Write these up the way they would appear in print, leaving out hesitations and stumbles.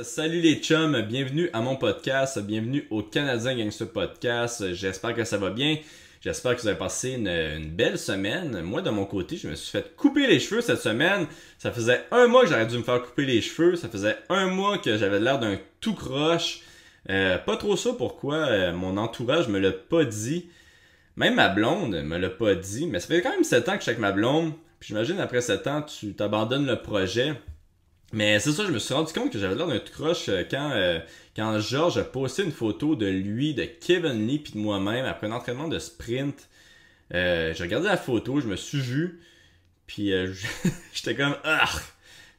Salut les chums, bienvenue à mon podcast, bienvenue au Canadien Gangster Podcast. J'espère que ça va bien, j'espère que vous avez passé une belle semaine. Moi de mon côté, je me suis fait couper les cheveux cette semaine. Ça faisait un mois que j'aurais dû me faire couper les cheveux, ça faisait un mois que j'avais l'air d'un tout croche. Pas trop ça pourquoi mon entourage me l'a pas dit. Même ma blonde me l'a pas dit, mais ça fait quand même 7 ans que je suis avec ma blonde. Puis j'imagine après 7 ans, tu t'abandonnes le projet. Mais c'est ça, je me suis rendu compte que j'avais l'air d'un tout croche quand Georges a posté une photo de lui, de Kevin Lee puis de moi-même après un entraînement de sprint. J'ai regardé la photo, je me suis vu, puis j'étais comme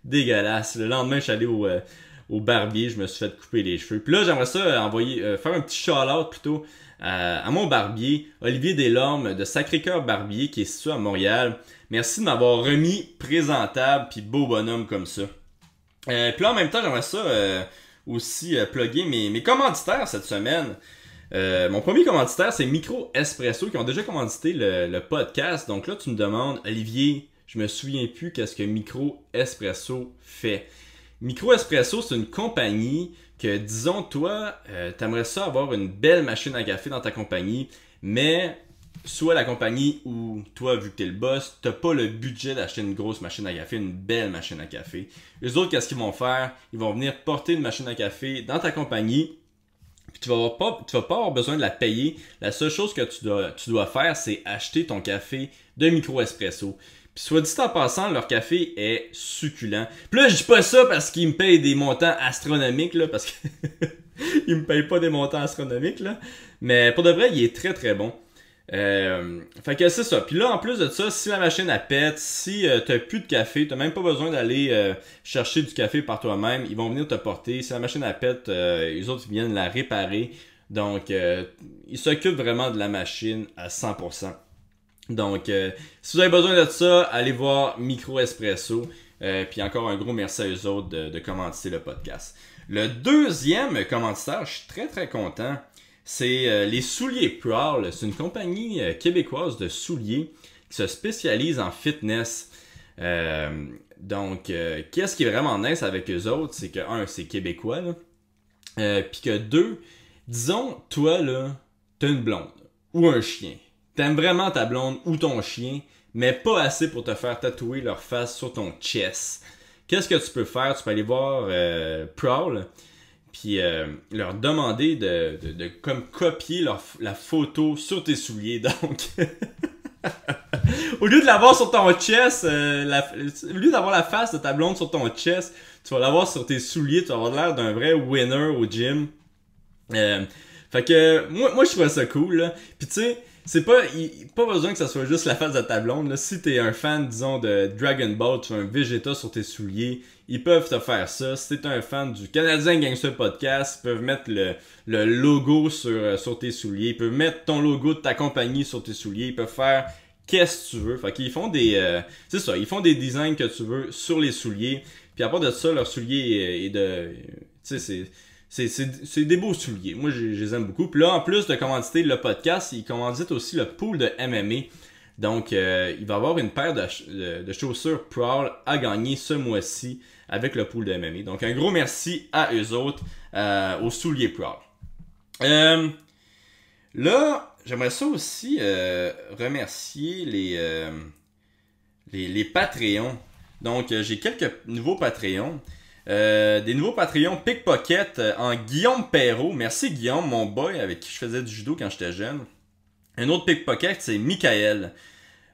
dégueulasse. Le lendemain, je suis allé au barbier, je me suis fait couper les cheveux. Puis là, j'aimerais ça envoyer faire un petit shout-out plutôt à mon barbier, Olivier Delorme de Sacré-Cœur Barbier qui est situé à Montréal. Merci de m'avoir remis présentable puis beau bonhomme comme ça. Puis là, en même temps, j'aimerais ça aussi plugger mes commanditaires cette semaine. Mon premier commanditaire, c'est Micro Espresso, qui ont déjà commandité le podcast. Donc là, tu me demandes, Olivier, je me souviens plus qu'est-ce que Micro Espresso fait. Micro Espresso, c'est une compagnie que, disons, toi, t'aimerais ça avoir une belle machine à café dans ta compagnie, mais soit la compagnie où toi, vu que t'es le boss, t'as pas le budget d'acheter une grosse machine à café, une belle machine à café. Les autres, qu'est-ce qu'ils vont faire? Ils vont venir porter une machine à café dans ta compagnie, puis tu vas pas avoir besoin de la payer. La seule chose que tu dois faire, c'est acheter ton café de Micro Espresso. Puis soit dit en passant, leur café est succulent. Puis là, je dis pas ça parce qu'ils me payent des montants astronomiques, là, parce que ils me payent pas des montants astronomiques, là. Mais pour de vrai, il est très très bon. Fait que c'est ça. Puis là, en plus de ça, si la machine elle pète, si t'as plus de café, t'as même pas besoin d'aller chercher du café par toi-même, ils vont venir te porter. Si la machine elle pète, les autres viennent la réparer. Donc, ils s'occupent vraiment de la machine à 100%. Donc, si vous avez besoin de ça, allez voir Micro Espresso. Puis encore un gros merci à eux autres de commanditer le podcast. Le deuxième commanditaire, je suis très très content. C'est les souliers Prowl. C'est une compagnie québécoise de souliers qui se spécialise en fitness. Donc, qu'est-ce qui est vraiment nice avec eux autres, c'est que, un, c'est québécois, là. Puis que deux, disons, toi, là, t'as une blonde ou un chien. T'aimes vraiment ta blonde ou ton chien, mais pas assez pour te faire tatouer leur face sur ton chest. Qu'est-ce que tu peux faire? Tu peux aller voir Prowl. Puis leur demander de comme copier la photo sur tes souliers. Donc, au lieu de l'avoir sur ton chest, au lieu d'avoir la face de ta blonde sur ton chest, tu vas l'avoir sur tes souliers. Tu vas avoir l'air d'un vrai winner au gym. Fait que moi je trouvais ça cool, là. Puis tu sais, c'est pas besoin que ça soit juste la face de ta blonde, là. Si t'es un fan, disons, de Dragon Ball, tu as un Vegeta sur tes souliers, ils peuvent te faire ça. Si t'es un fan du Canadien Gangster Podcast, ils peuvent mettre le logo sur tes souliers. Ils peuvent mettre ton logo de ta compagnie sur tes souliers. Ils peuvent faire qu'est-ce que tu veux. Fait qu'ils font c'est ça, ils font des designs que tu veux sur les souliers. Puis à part de ça, leur soulier est de... Tu sais, c'est des beaux souliers. Moi, je les aime beaucoup. Puis là, en plus de commanditer le podcast, ils commanditent aussi le pool de MMA. Donc, il va y avoir une paire de chaussures Prowl à gagner ce mois-ci avec le pool de MMA. Donc, un gros merci à eux autres, aux souliers Prowl. Là, j'aimerais ça aussi remercier les Patreons. Donc, j'ai quelques nouveaux Patreons. Des nouveaux Patreons Pickpocket en Guillaume Perrault. Merci Guillaume, mon boy avec qui je faisais du judo quand j'étais jeune. Un autre Pickpocket, c'est Michael.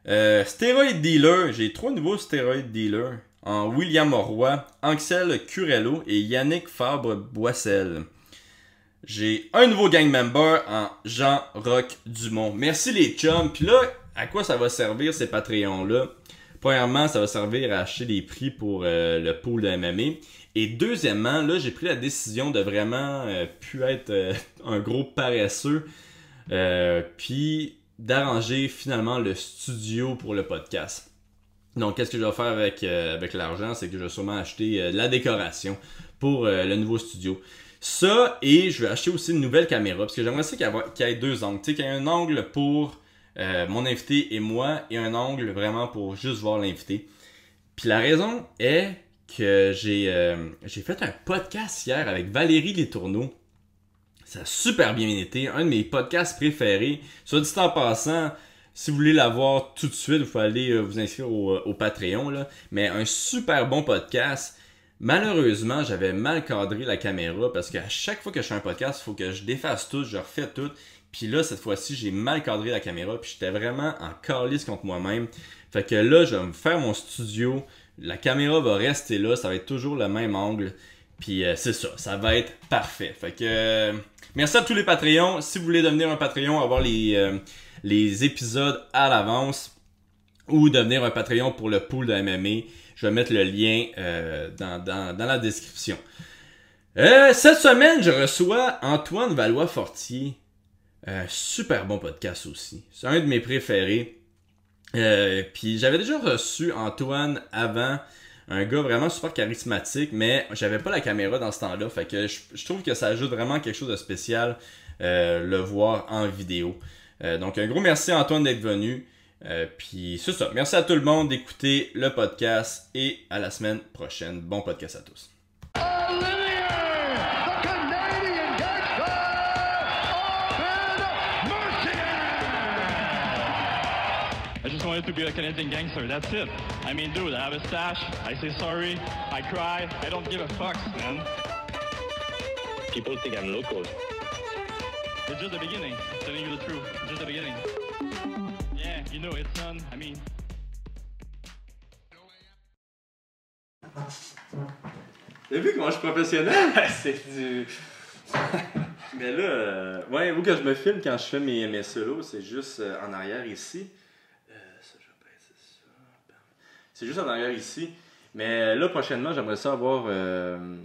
Steroid Dealer, j'ai 3 nouveaux Steroid Dealers en William Roy, Axel Curello et Yannick Fabre-Boissel. J'ai un nouveau gang member en Jean-Roch Dumont. Merci les chums. Puis là, à quoi ça va servir ces Patreons-là? Premièrement, ça va servir à acheter des prix pour le pool de MMA. Et deuxièmement, là, j'ai pris la décision de vraiment plus être un gros paresseux. Puis d'arranger finalement le studio pour le podcast. Donc, qu'est-ce que je vais faire avec l'argent? C'est que je vais sûrement acheter de la décoration pour le nouveau studio. Ça, et je vais acheter aussi une nouvelle caméra. Parce que j'aimerais ça qu'il y ait 2 angles. Tu sais, qu'il y ait un angle pour mon invité et moi, et un angle vraiment pour juste voir l'invité. Puis la raison est que j'ai fait un podcast hier avec Valérie Letourneau. Ça a super bien été, un de mes podcasts préférés. Soit dit en passant, si vous voulez l'avoir tout de suite, vous pouvez aller vous inscrire au Patreon, là. Mais un super bon podcast. Malheureusement, j'avais mal cadré la caméra parce qu'à chaque fois que je fais un podcast, il faut que je défasse tout, je refais tout. Puis là, cette fois-ci, j'ai mal cadré la caméra, puis j'étais vraiment en calice contre moi-même. Fait que là, je vais me faire mon studio, la caméra va rester là, ça va être toujours le même angle. Puis c'est ça, ça va être parfait. Fait que merci à tous les Patreons. Si vous voulez devenir un Patreon, avoir les épisodes à l'avance ou devenir un Patreon pour le pool de MMA, je vais mettre le lien dans la description. Cette semaine, je reçois Antoine Valois-Fortier. Super bon podcast aussi. C'est un de mes préférés. Puis j'avais déjà reçu Antoine avant, un gars vraiment super charismatique, mais j'avais pas la caméra dans ce temps-là. Fait que je trouve que ça ajoute vraiment quelque chose de spécial le voir en vidéo. Donc un gros merci à Antoine d'être venu. Puis c'est ça. Merci à tout le monde d'écouter le podcast et à la semaine prochaine. Bon podcast à tous. I just wanted to be a Canadian gangster, that's it. I mean, dude, I have a stash, I say sorry, I cry, I don't give a fuck, man. People think I'm local. It's just the beginning, I'm telling you the truth, it's just the beginning. Yeah, you know, it's done, I mean... T'as vu comment je suis professionnel? C'est du... Mais là, ouais, vous que je me filme quand je fais mes solos, c'est juste en arrière ici. Ça, je vais baisser ça. C'est juste en arrière ici. Mais là, prochainement, j'aimerais ça avoir un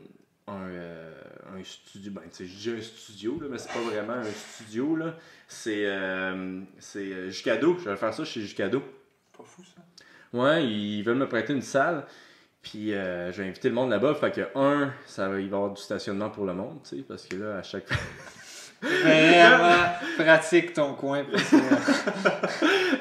studio. Ben, tu sais, je dis un studio, là, mais c'est pas vraiment un studio, là. C'est Jucado. Je vais faire ça chez Jucado. Pas fou, ça. Ouais, ils veulent me prêter une salle. Puis je vais inviter le monde là-bas. Fait que, il va y avoir du stationnement pour le monde, tu sais, parce que là, à chaque fois. Vraiment pratique ton coin.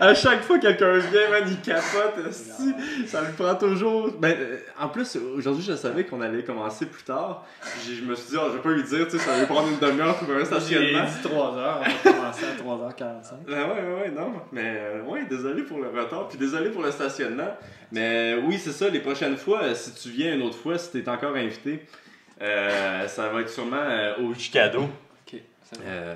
À chaque fois que quelqu'un vient, man, il capote. Ça me prend toujours. Ben, en plus, aujourd'hui, je savais qu'on allait commencer plus tard. Je me suis dit, je vais pas lui dire, tu sais, ça va lui prendre une demi-heure pour un stationnement. J'ai dit 3 heures, on va commencer à 3h45. Ouais, non. Mais, ouais, désolé pour le retard, puis désolé pour le stationnement. Mais oui, c'est ça, les prochaines fois, si tu viens une autre fois, si t'es encore invité, ça va être sûrement au Jucado.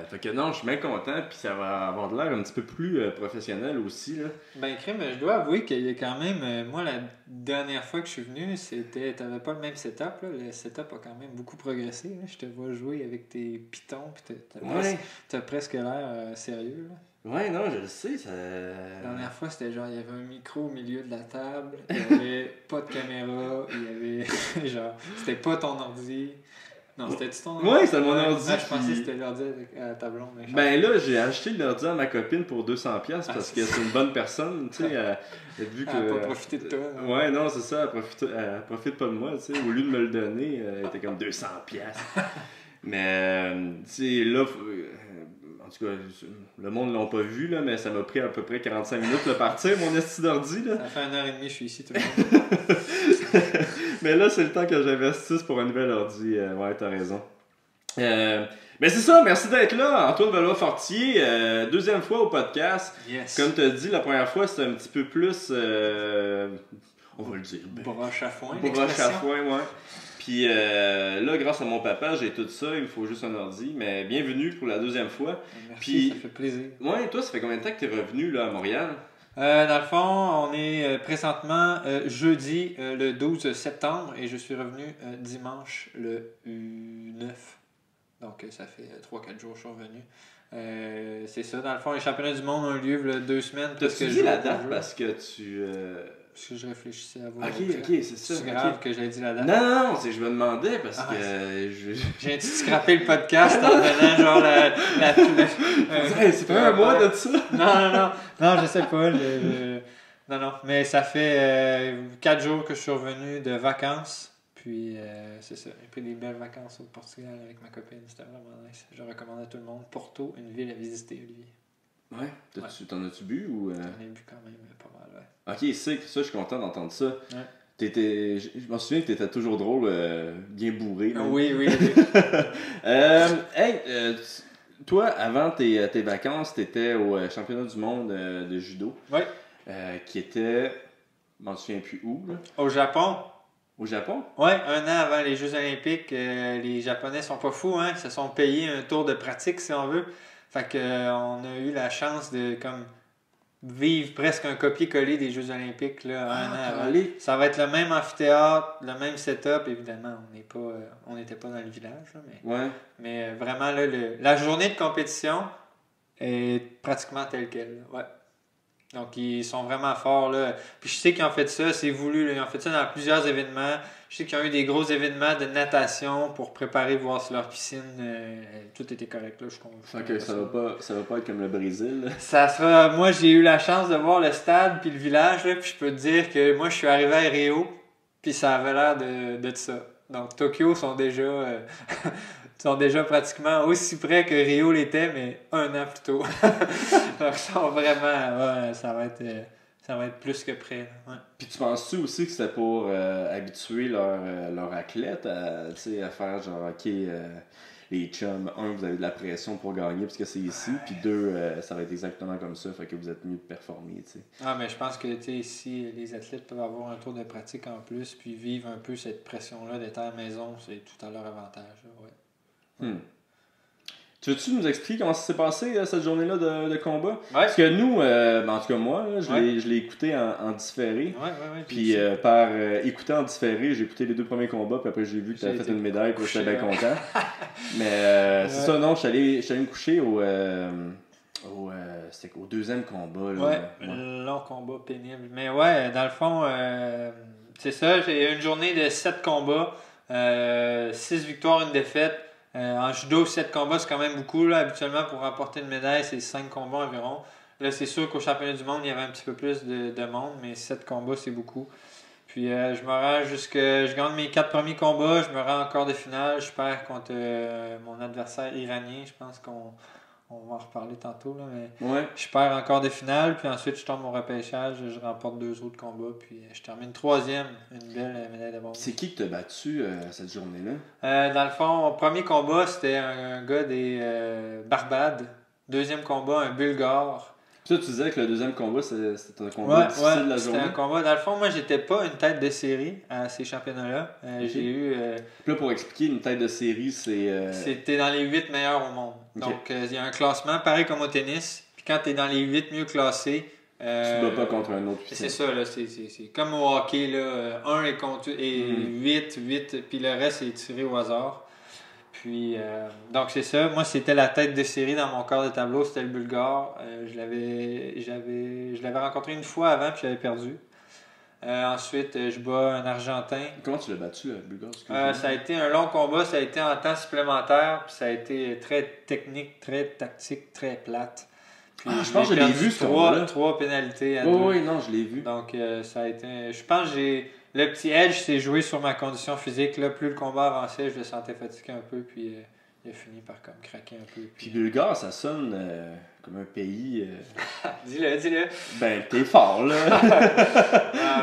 Fait que non, je suis bien content, puis ça va avoir de l'air un petit peu plus professionnel aussi, là. Ben, crème, je dois avouer qu'il y a quand même... moi, la dernière fois que je suis venu, t'avais pas le même setup, là. Le setup a quand même beaucoup progressé, là. Je te vois jouer avec tes pitons, puis t'as presque l'air sérieux, là. Ouais, non, je le sais, ça... La dernière fois, c'était genre, il y avait un micro au milieu de la table, il y avait pas de caméra, il y avait genre, c'était pas ton ordi. Non, c'était-tu ton ordi? Ouais, c'était mon ordi. Ah, je pensais que c'était l'ordi à ta blonde. Ben là, j'ai acheté l'ordi à ma copine pour 200$ parce que c'est une bonne personne, tu sais, vu que... Elle a pas profité de toi. Ouais, non, c'est ça, elle profite pas de moi, tu sais, au lieu de me le donner, elle était comme 200$. Mais, tu sais, là... En tout cas, le monde ne l'a pas vu, là, mais ça m'a pris à peu près 45 minutes de partir, mon esti d'ordi. Là. Ça fait 1h30 que je suis ici tout le monde. Mais là, c'est le temps que j'investisse pour un nouvel ordi. Ouais, t'as raison. Mais c'est ça, merci d'être là, Antoine Valois-Fortier. Deuxième fois au podcast. Yes. Comme t'as dit, la première fois, c'était un petit peu plus... on va le dire. Broche à foin. Broche à foin, ouais. Puis là, grâce à mon papa, j'ai tout ça, il me faut juste un ordi. Mais bienvenue pour la deuxième fois. Merci, puis, ça fait plaisir. Ouais, toi, ça fait combien de temps que t'es revenu là, à Montréal? Dans le fond, on est présentement jeudi le 12 septembre et je suis revenu dimanche le 9. Donc ça fait 3-4 jours que je suis revenu. C'est ça, dans le fond, les championnats du monde ont lieu il y a 2 semaines. T'as-tu dit la date parce que tu... Parce que je réfléchissais à voir. Ok, c'est ça. C'est grave que j'ai dit la date. Non, je me demandais parce que... J'ai scrappé le podcast en donnant genre c'est pas un mois de ça. Non, je sais pas. Non, mais ça fait 4 jours que je suis revenu de vacances. Puis c'est ça, j'ai pris des belles vacances au Portugal avec ma copine. C'était vraiment nice. Je recommande à tout le monde. Porto, une ville à visiter, Olivier. Ouais, t'en as-tu bu ou... J'en ai bu quand même pas mal, ouais. Ok, c'est que ça, je suis content d'entendre ça. Ouais. Je m'en souviens que t'étais toujours drôle, bien bourré. Là. Oui, oui. Toi, avant tes vacances, t'étais au championnat du monde de judo. Oui. Qui était, je m'en souviens plus où, là. Au Japon. Au Japon? Oui, 1 an avant les Jeux Olympiques, les Japonais sont pas fous, hein. Ils se sont payés un tour de pratique, si on veut. Fait que on a eu la chance de comme vivre presque un copier-coller des Jeux Olympiques là, 1 an avant. Allez. Ça va être le même amphithéâtre, le même setup, évidemment. On n'était pas dans le village, là, Ouais. mais vraiment, là, la journée de compétition est pratiquement telle qu'elle. Là. Ouais. Donc, ils sont vraiment forts. Là. Puis je sais qu'ils ont fait ça, c'est voulu. Là. Ils ont fait ça dans plusieurs événements. Je sais qu'ils ont eu des gros événements de natation pour préparer, voir si leur piscine, tout était correct. Là. Fait que ça va pas être comme le Brésil. Là. Ça sera... Moi, j'ai eu la chance de voir le stade puis le village. Là, puis je peux te dire que moi, je suis arrivé à Rio, puis ça avait l'air de ça. Donc, Tokyo sont déjà... sont déjà pratiquement aussi près que Rio l'était, mais 1 an plus tôt. Donc, ils sont vraiment... Ouais, ça va être plus que près. Là. Ouais. Puis tu penses-tu aussi que c'était pour habituer leur athlète à faire genre, OK, les chums, 1, vous avez de la pression pour gagner parce que c'est ici, puis 2, ça va être exactement comme ça, fait que vous êtes mieux de performer, tu sais. Ah, mais je pense que, tu sais, ici, les athlètes peuvent avoir un tour de pratique en plus, puis vivre un peu cette pression-là d'être à la maison, c'est tout à leur avantage. Là, ouais. Tu veux-tu nous expliquer comment ça s'est passé cette journée-là de combat? Ouais. Parce que nous, en tout cas moi, là, Ouais. je l'ai écouté en différé. Ouais. Puis par écouter en différé, j'ai écouté les 2 premiers combats, puis après j'ai vu que tu avais fait une médaille, puis j'étais bien content. Mais c'est ça, non, je suis allé me coucher c'était au 2e combat. Là, ouais, long combat pénible. Mais ouais, dans le fond, c'est ça, j'ai eu une journée de 7 combats, 6 victoires, 1 défaite. En judo, 7 combats, c'est quand même beaucoup. Là. Habituellement, pour remporter une médaille, c'est 5 combats environ. Là, c'est sûr qu'au championnat du monde, il y avait un petit peu plus de monde, mais 7 combats, c'est beaucoup. Puis, je me rends je gagne mes 4 premiers combats, je me rends en quart de finale. Je perds contre mon adversaire iranien. Je pense qu'on va en reparler tantôt. Là, mais Ouais. je perds en quart de finale, puis ensuite, je tombe au repêchage. Je remporte 2 autres combats, puis je termine 3e. Une belle médaille de bronze. C'est qui que t'as battu cette journée-là? Dans le fond, mon premier combat, c'était un gars des Barbades. 2e combat, un Bulgare. Puis toi, tu disais que le 2e combat, c'était un combat difficile de la c'était journée. un combat. Dans le fond, moi, j'étais pas une tête de série à ces championnats-là. J'ai eu... Puis là, pour expliquer, une tête de série, c'est... C'était dans les 8 meilleurs au monde. Ok. Donc, il y a un classement, pareil comme au tennis. Puis quand tu es dans les 8 mieux classés... Tu ne bats pas contre un autre. C'est ça, là, c'est comme au hockey, là, 1 est contre 8, puis le reste est tiré au hasard. Puis, donc c'est ça, moi c'était la tête de série dans mon quart de tableau, c'était le Bulgare. Je l'avais rencontré une fois avant, puis j'avais perdu. Ensuite, je bats un Argentin. Comment tu l'as battu, le Bulgare? Ça a été un long combat, ça a été en temps supplémentaire, puis ça a été très technique, très tactique, très plate. Puis je pense que je l'ai vu, ce combat-là. 3 pénalités à 2. Oui, non, je l'ai vu. Donc, ça a été... Je pense que le petit edge s'est joué sur ma condition physique. Là, plus le combat avançait, je le sentais fatigué un peu, puis il a fini par comme craquer un peu. Puis Bulgare, ça sonne comme un pays... Dis-le. Ben, t'es fort, là.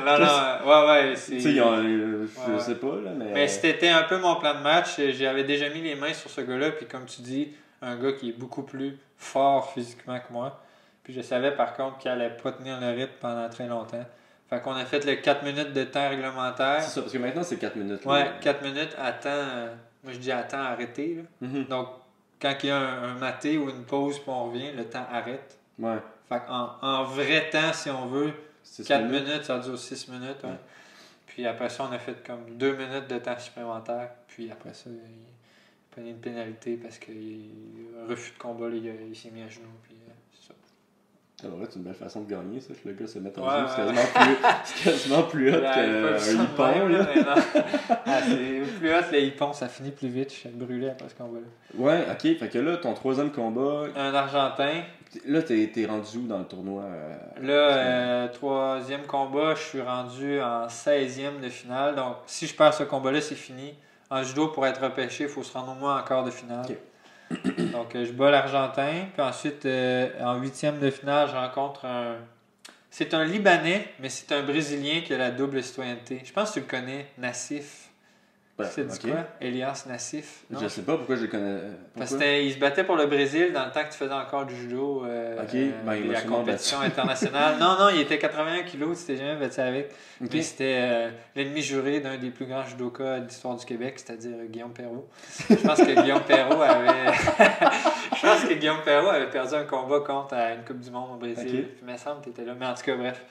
non. Ouais, c'est... Tu sais, je sais pas, là, mais... Mais c'était un peu mon plan de match. J'avais déjà mis les mains sur ce gars-là, puis comme tu dis, un gars qui est beaucoup plus fort physiquement que moi. Puis je savais par contre qu'il allait pas tenir le rythme pendant très longtemps. Fait qu'on a fait le 4 minutes de temps réglementaire. C'est ça, parce que maintenant c'est 4 minutes. Là. Ouais, 4 minutes à temps, moi je dis à temps arrêté. Là. Mm-hmm. Donc, quand il y a un maté ou une pause puis on revient, le temps arrête. Ouais. Fait en vrai temps, si on veut, 4 minutes, ça dure 6 minutes. Ouais. Puis après ça, on a fait comme 2 minutes de temps supplémentaire. Puis après ça, il prenait une pénalité parce qu'il y a un refus de combat, là, il s'est mis à genoux. Puis c'est ça. Alors là, c'est une belle façon de gagner, ça, que le gars se mette en Ouais, genoux. C'est quasiment plus hot qu'un hippon. Là. C'est plus hot, le hippon, ça finit plus vite. Je suis brûlé après ce combat-là. Ouais, ok. Fait que là, ton 3e combat... Un Argentin. Là, t'es rendu où dans le tournoi? Là, 3e combat, je suis rendu en 16e de finale. Donc, si je perds ce combat-là, c'est fini. En judo, pour être repêché, il faut se rendre au moins en quart de finale. Okay. Donc, je bats l'Argentin. Puis ensuite, en 8e de finale, je rencontre C'est un Libanais, mais c'est un Brésilien qui a la double citoyenneté. Je pense que tu le connais, Nassif. C'est dit quoi? Elias Nassif? Je sais pas pourquoi je le connais. Parce qu'il se battait pour le Brésil dans le temps que tu faisais encore du judo. Il la compétition internationale. Non, il était 81 kilos, tu t'es jamais battu avec. Mais c'était l'ennemi juré d'un des plus grands judokas de l'histoire du Québec, c'est-à-dire Guillaume Perrault. Je pense que Guillaume Perrault avait perdu un combat contre à une Coupe du Monde au Brésil. Il me semble que tu étais là. Mais en tout cas, bref.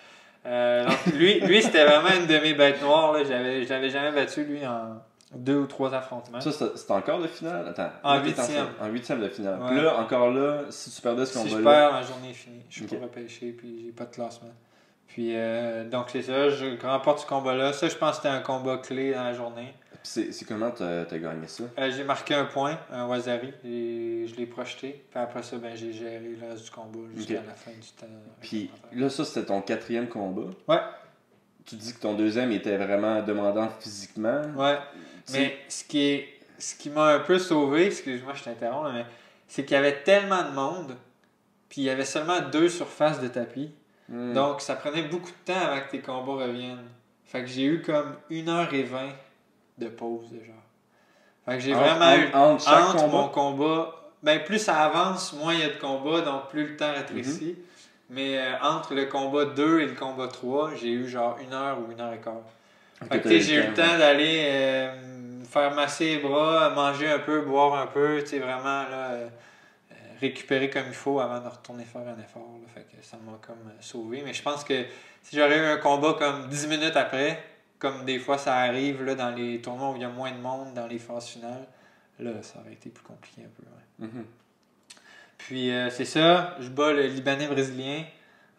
Donc, lui c'était vraiment une de mes bêtes noires. Là. Je l'avais jamais battu, lui, en 2 ou 3 affrontements. Ça, c'est encore de finale? Attends. En 8e. En 8e de finale. Ouais. Puis là, encore là, si tu perdais ce combat-là... Si je perds, ma journée est finie. Je suis pas repêché, puis j'ai pas de classement. Puis, donc c'est ça, je remporte ce combat-là. Ça, je pense que c'était un combat clé dans la journée. Puis c'est comment t'as gagné ça? J'ai marqué un point, un Wazari, et je l'ai projeté. Puis après ça, j'ai géré le reste du combat jusqu'à la fin du temps. Puis là, ça, c'était ton 4e combat? Ouais. Tu dis que ton 2e était vraiment demandant physiquement? Ouais. Mais ce qui m'a un peu sauvé, excuse-moi, je t'interromps, là, mais c'est qu'il y avait tellement de monde, puis il y avait seulement 2 surfaces de tapis. Donc, ça prenait beaucoup de temps avant que tes combats reviennent. Fait que j'ai eu comme 1h20 de pause, déjà. Fait que j'ai vraiment eu... Entre mon combat... Ben, plus ça avance, moins il y a de combats, donc plus le temps rétrécit. Mais entre le combat 2 et le combat 3, j'ai eu genre 1 heure ou 1 heure et quart. Fait que j'ai eu le temps d'aller faire masser les bras, manger un peu, boire un peu, tu sais, vraiment là, récupérer comme il faut avant de retourner faire un effort. Là. Fait que ça m'a comme sauvé. Mais je pense que si j'aurais eu un combat comme 10 minutes après, comme des fois ça arrive là, dans les tournois où il y a moins de monde, dans les phases finales, là, ça aurait été plus compliqué un peu. Ouais. Puis c'est ça, je bats le Libanais brésilien.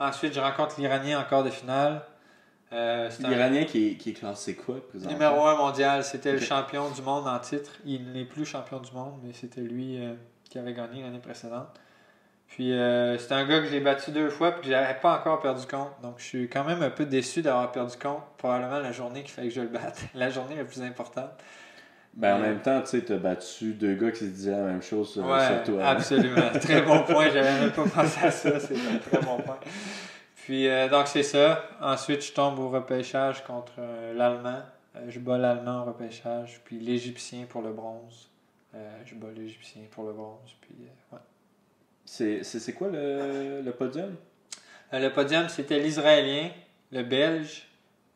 Ensuite, je rencontre l'Iranien en quart de finale. L'Iranien qui est classé quoi, présentement? Numéro 1 mondial, c'était le champion du monde en titre. Il n'est plus champion du monde, mais c'était lui qui avait gagné l'année précédente. Puis c'est un gars que j'ai battu 2 fois et que j'avais pas encore perdu compte. Donc je suis quand même un peu déçu d'avoir perdu compte. Probablement la journée qu'il fallait que je le batte. La journée la plus importante. En même temps, tu sais, t'as battu 2 gars qui se disaient la même chose sur toi. Absolument. Très bon point. J'avais même pas pensé à ça. C'est un très bon point. Puis, donc, c'est ça. Ensuite, je tombe au repêchage contre l'Allemand. Je bats l'Allemand au repêchage. Puis l'Égyptien pour le bronze. Je bats l'Égyptien pour le bronze. Puis, ouais. C'est quoi le podium? Le podium, c'était l'Israélien, le Belge,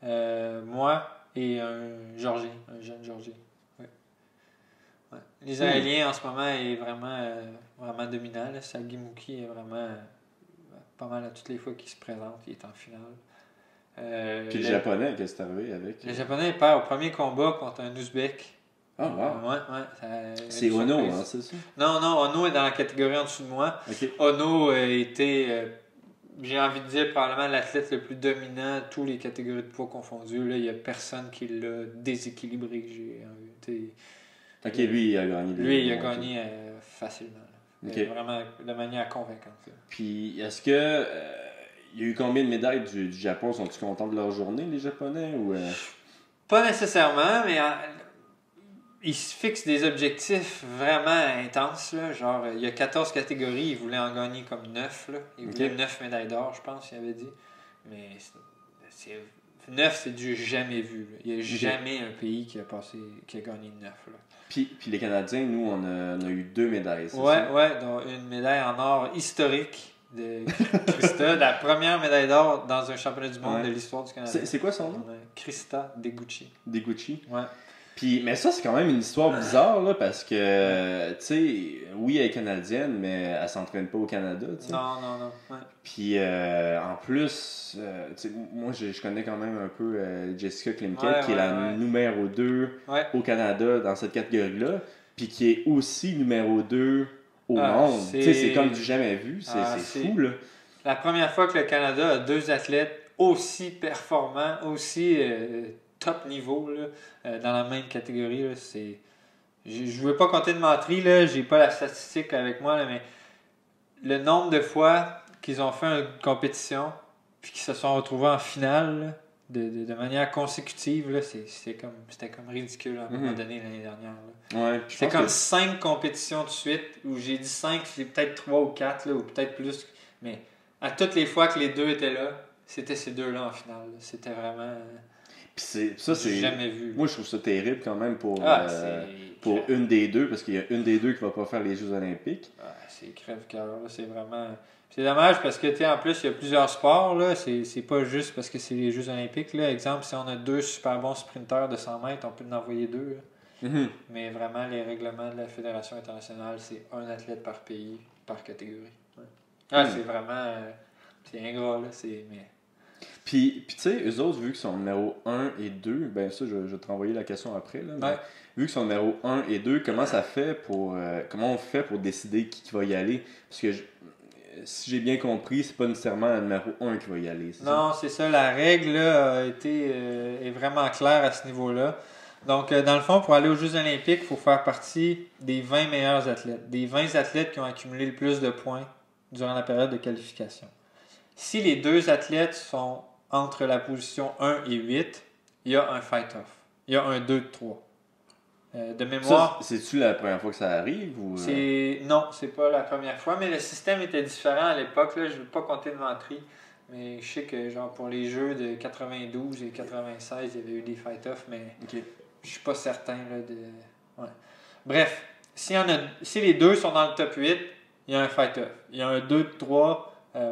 moi et un Georgien, un jeune Georgien. Ouais. Ouais. L'Israélien, en ce moment, est vraiment dominant. Là. Sagi Mouki est vraiment... pas mal à toutes les fois qu'il se présente, il est en finale. Puis le Japonais, qu'est-ce qui est arrivé avec? Le Japonais perd au premier combat contre un Ouzbek. Ah, wow. Ouais. C'est Ono, hein, c'est ça? Non, Ono est dans la catégorie en dessous de moi. Okay. Ono était, j'ai envie de dire, probablement l'athlète le plus dominant, toutes les catégories de poids confondues. Là, il n'y a personne qui l'a déséquilibré. Ok, lui, il a gagné. Lui, il a gagné facilement. Okay. Vraiment de manière convaincante. Là. Puis, est-ce que il y a eu combien de médailles du Japon? Sont-ils contents de leur journée, les Japonais? Ou Pas nécessairement, mais ils se fixent des objectifs vraiment intenses. Là. Genre, il y a 14 catégories, ils voulaient en gagner comme 9. Là. Ils voulaient 9 médailles d'or, je pense, il avait dit. Mais 9, c'est du jamais vu. Là. Il n'y a jamais un pays qui a gagné 9. Là. Puis les Canadiens, nous, on a eu 2 médailles. Ouais, dont une médaille en or historique de Krista, la première médaille d'or dans un championnat du monde de l'histoire du Canada. C'est quoi son nom? Krista Deguchi. Deguchi? Ouais. Puis, mais ça, c'est quand même une histoire bizarre, là, parce que, tu sais, oui, elle est canadienne, mais elle s'entraîne pas au Canada, tu sais. Non. Ouais. Puis, en plus, tu sais, moi, je connais quand même un peu Jessica Klimket, qui est la numéro 2 au Canada dans cette catégorie-là, puis qui est aussi numéro 2 au monde. Tu sais, c'est comme du jamais vu, c'est fou, là. La première fois que le Canada a 2 athlètes aussi performants, aussi... top niveau là, dans la même catégorie. Là, c'est... Je ne veux pas compter de menterie, là, j'ai pas la statistique avec moi, là, mais le nombre de fois qu'ils ont fait une compétition puis qu'ils se sont retrouvés en finale là, de manière consécutive, là, c'était comme ridicule à un moment donné l'année dernière. Là. Ouais, c'est comme 5 compétitions de suite, où j'ai dit 5, c'est peut-être 3 ou 4, là, ou peut-être plus, mais à toutes les fois que les 2 étaient là, c'était ces deux-là en finale. C'était vraiment... Puis ça, c'est... J'ai jamais vu. Moi, je trouve ça terrible quand même pour C'est une des deux, parce qu'il y a une des deux qui va pas faire les Jeux olympiques. c'est crève-cœur, là. C'est vraiment... C'est dommage parce que, tu sais, en plus, il y a plusieurs sports, là. C'est pas juste parce que c'est les Jeux olympiques, là. Exemple, si on a 2 super bons sprinteurs de 100 mètres, on peut en envoyer 2, là. Mm-hmm. Mais vraiment, les règlements de la Fédération internationale, c'est un athlète par pays, par catégorie. Ouais. C'est vraiment... c'est ingrat, là. Mais... Puis tu sais, eux autres, vu qu'ils sont numéro 1 et 2, ben ça, je vais te renvoyer la question après, là. Mais vu qu'ils sont numéro 1 et 2, comment on fait pour décider qui va y aller? Parce que si j'ai bien compris, c'est pas nécessairement le numéro 1 qui va y aller. Non, c'est ça. La règle là, est vraiment claire à ce niveau-là. Donc, dans le fond, pour aller aux Jeux olympiques, il faut faire partie des 20 meilleurs athlètes. Des 20 athlètes qui ont accumulé le plus de points durant la période de qualification. Si les 2 athlètes sont entre la position 1 et 8, il y a un fight-off. Il y a un 2-3. De mémoire... Ça, c'est-tu la première fois que ça arrive? Ou... Non, c'est pas la première fois, mais le système était différent à l'époque. Là, je ne veux pas compter de menterie, mais je sais que genre pour les Jeux de 92 et 96, il y avait eu des fight-offs, mais je suis pas certain. Là, ouais. Bref, si les 2 sont dans le top 8, il y a un fight-off. Il y a un 2-3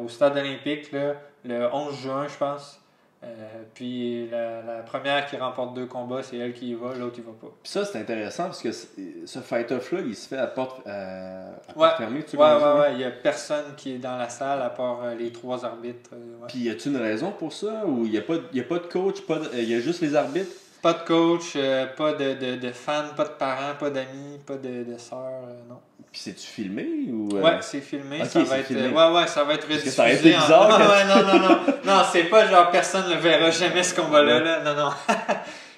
au stade olympique, là, le 11 juin, je pense. Puis la première qui remporte 2 combats, c'est elle qui y va, l'autre il va pas. Puis ça, c'est intéressant parce que ce fight-off-là, il se fait à porte fermée. Ouais. Il y a personne qui est dans la salle à part les 3 arbitres. Puis y a-t-il une raison pour ça? Ou il y a pas de coach, il y a juste les arbitres? Pas de coach, pas de fans, pas de parents, pas d'amis, pas de sœurs, non. Puis c'est-tu filmé ou Ouais, c'est filmé. Okay, ça va être filmé. Ça va être rediffusé. Ça aurait été bizarre. Non, c'est pas genre personne ne verra jamais ce combat-là. Là. Non.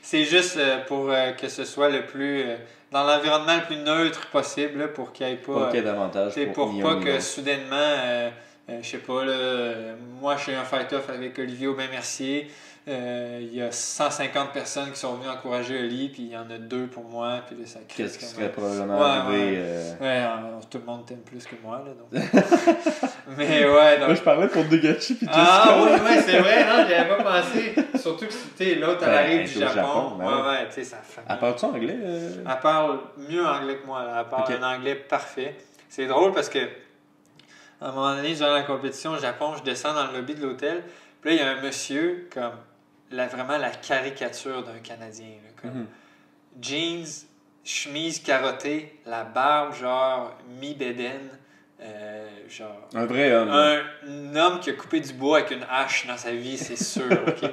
C'est juste pour que ce soit le plus dans l'environnement le plus neutre possible là, pour qu'il n'y ait pas davantage pour pas que soudainement je sais pas là, moi je suis un fight-off avec Olivier Aubin-Mercier. Il y a 150 personnes qui sont venues encourager Oli, puis il y en a 2 pour moi, puis là, ça crée. Qu'est-ce qui serait probablement arrivé? Tout le monde t'aime plus que moi, là, donc. Mais ouais, donc... Moi, je parlais pour Degachi puis Jessica. Ouais, c'est vrai, non, j'y avais pas pensé. Surtout que, tu sais, l'autre, elle arrive du Japon. Ouais, tu sais, sa famille. Elle parle-tu anglais? Elle parle mieux anglais que moi, là. Elle parle un anglais parfait. C'est drôle parce que, à un moment donné, durant la compétition au Japon, je descends dans le lobby de l'hôtel, puis là, il y a un monsieur, comme... vraiment la caricature d'un Canadien. Là, comme jeans, chemise carottée, la barbe genre mi-bédaine. Genre un vrai homme. Un homme qui a coupé du bois avec une hache dans sa vie, c'est sûr. Okay?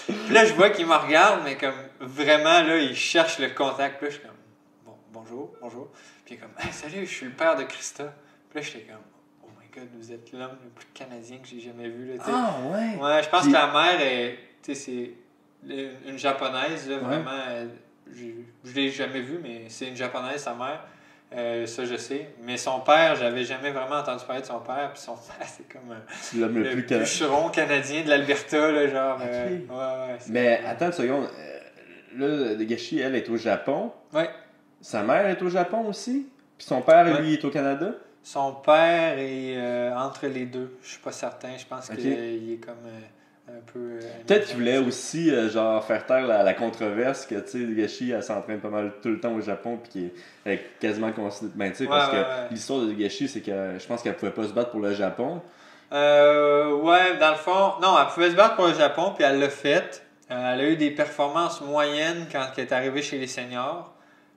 Puis là, je vois qu'il me regarde, mais comme vraiment, là, il cherche le contact. Puis là, je suis comme, bonjour. Puis il est comme, hey, salut, je suis le père de Krista. Puis là, j'étais comme, oh my god, vous êtes l'homme le plus canadien que j'ai jamais vu. Là, ouais. Ouais, je pense que la mère est. Tu sais, c'est une japonaise, là, vraiment. Je l'ai jamais vue, mais c'est une japonaise, sa mère. Ça, je sais. Mais son père, j'avais jamais vraiment entendu parler de son père. Puis son père, c'est comme le bûcheron canadien de l'Alberta, là, genre. Okay. Ouais, mais attends une seconde. Là, Degachi, elle est au Japon. Ouais. Sa mère est au Japon aussi. Puis son père, lui, est au Canada. Son père est entre les deux. Je suis pas certain. Je pense qu'il est comme... un peu... Peut-être qu'il voulait aussi genre faire taire la controverse que tu sais Degachi elle s'entraîne pas mal tout le temps au Japon puis qui est quasiment considéré parce que l'histoire de Degachi c'est que je pense qu'elle pouvait pas se battre pour le Japon. Ouais, dans le fond, non, elle pouvait se battre pour le Japon puis elle l'a fait. Elle a eu des performances moyennes quand elle est arrivée chez les seniors.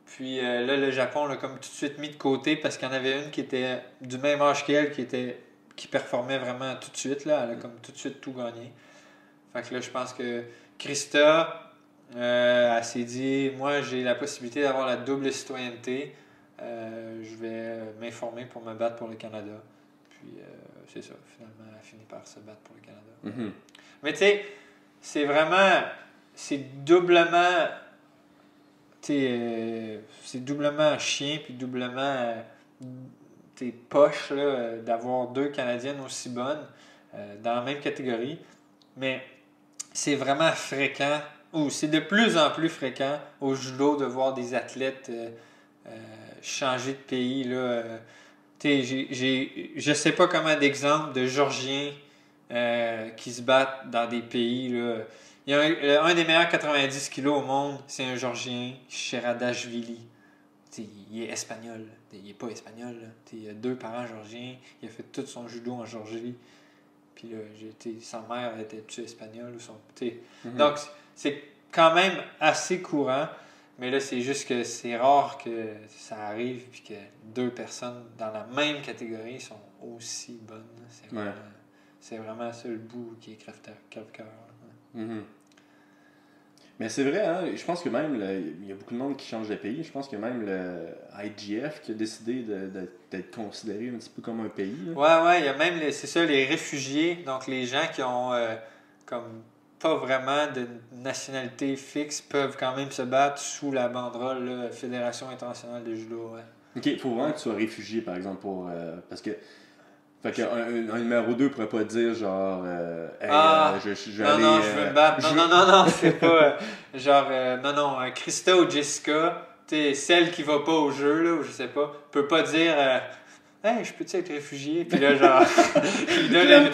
Puis là, le Japon l'a comme tout de suite mis de côté parce qu'il y en avait une qui était du même âge qu'elle qui performait vraiment tout de suite. Là. Elle a comme tout de suite tout gagné. Fait que là, je pense que Krista, elle s'est dit, moi, j'ai la possibilité d'avoir la double citoyenneté. Je vais m'informer pour me battre pour le Canada. Puis, c'est ça. Finalement, elle a fini par se battre pour le Canada. Mais tu sais, c'est vraiment... C'est doublement... c'est doublement chien puis doublement poche là, d'avoir 2 Canadiennes aussi bonnes dans la même catégorie. Mais c'est vraiment fréquent, ou c'est de plus en plus fréquent au judo de voir des athlètes changer de pays. Là, je sais pas comment d'exemples de Georgiens qui se battent dans des pays. Là. Il y a un des meilleurs 90 kilos au monde, c'est un Georgien, Sheradashvili. Il est espagnol. Il est pas espagnol. Il a 2 parents georgiens. Il a fait tout son judo en Georgie. Puis là, sa mère était-tu espagnole ou son. Donc, c'est quand même assez courant. Mais là, c'est juste que c'est rare que ça arrive puis que 2 personnes dans la même catégorie sont aussi bonnes. C'est vraiment ça le bout qui est crève-cœur. Mais c'est vrai, hein? Je pense que même, il y a beaucoup de monde qui change de pays. Je pense que même le IGF qui a décidé d'être considéré un petit peu comme un pays. Là. Ouais, il y a même, c'est ça, les réfugiés, donc les gens qui ont comme pas vraiment de nationalité fixe peuvent quand même se battre sous la banderole là, Fédération internationale de judo. Ouais. Ok, il faut vraiment que tu sois réfugié, par exemple, parce que fait qu'un numéro 2 pourrait pas dire genre hey, je veux me battre. Non, c'est pas non, Krista ou Jessica, celle qui va pas au jeu là, ou je sais pas, peut pas dire hey, je peux-tu être réfugié? Puis là, genre, il donne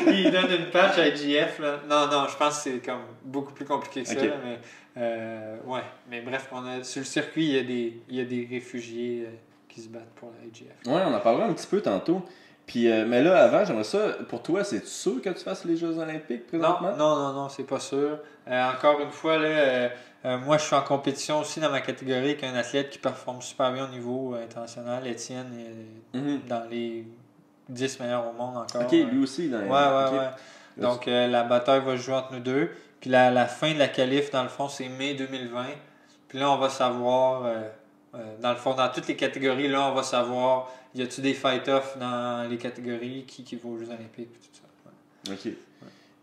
il donne une patch à IGF. Là. Non, je pense que c'est comme beaucoup plus compliqué que ça. Là, mais, mais bref, sur le circuit, il y a des réfugiés qui se battent pour la IGF. Ouais, on en parlera un petit peu tantôt. Puis, mais là, avant, j'aimerais ça, pour toi, c'est sûr que tu fasses les Jeux Olympiques présentement? Non, c'est pas sûr. Encore une fois, là, moi, je suis en compétition aussi dans ma catégorie avec un athlète qui performe super bien au niveau international. Étienne est dans les 10 meilleurs au monde encore. Ok, lui aussi. Ouais. Donc, la bataille va se jouer entre nous deux. Puis la fin de la qualif, dans le fond, c'est mai 2020. Puis là, on va savoir, dans le fond, dans toutes les catégories, là, on va savoir, y a-tu des fight-offs dans les catégories, qui va aux Jeux Olympiques, tout ça. Ouais. Ok.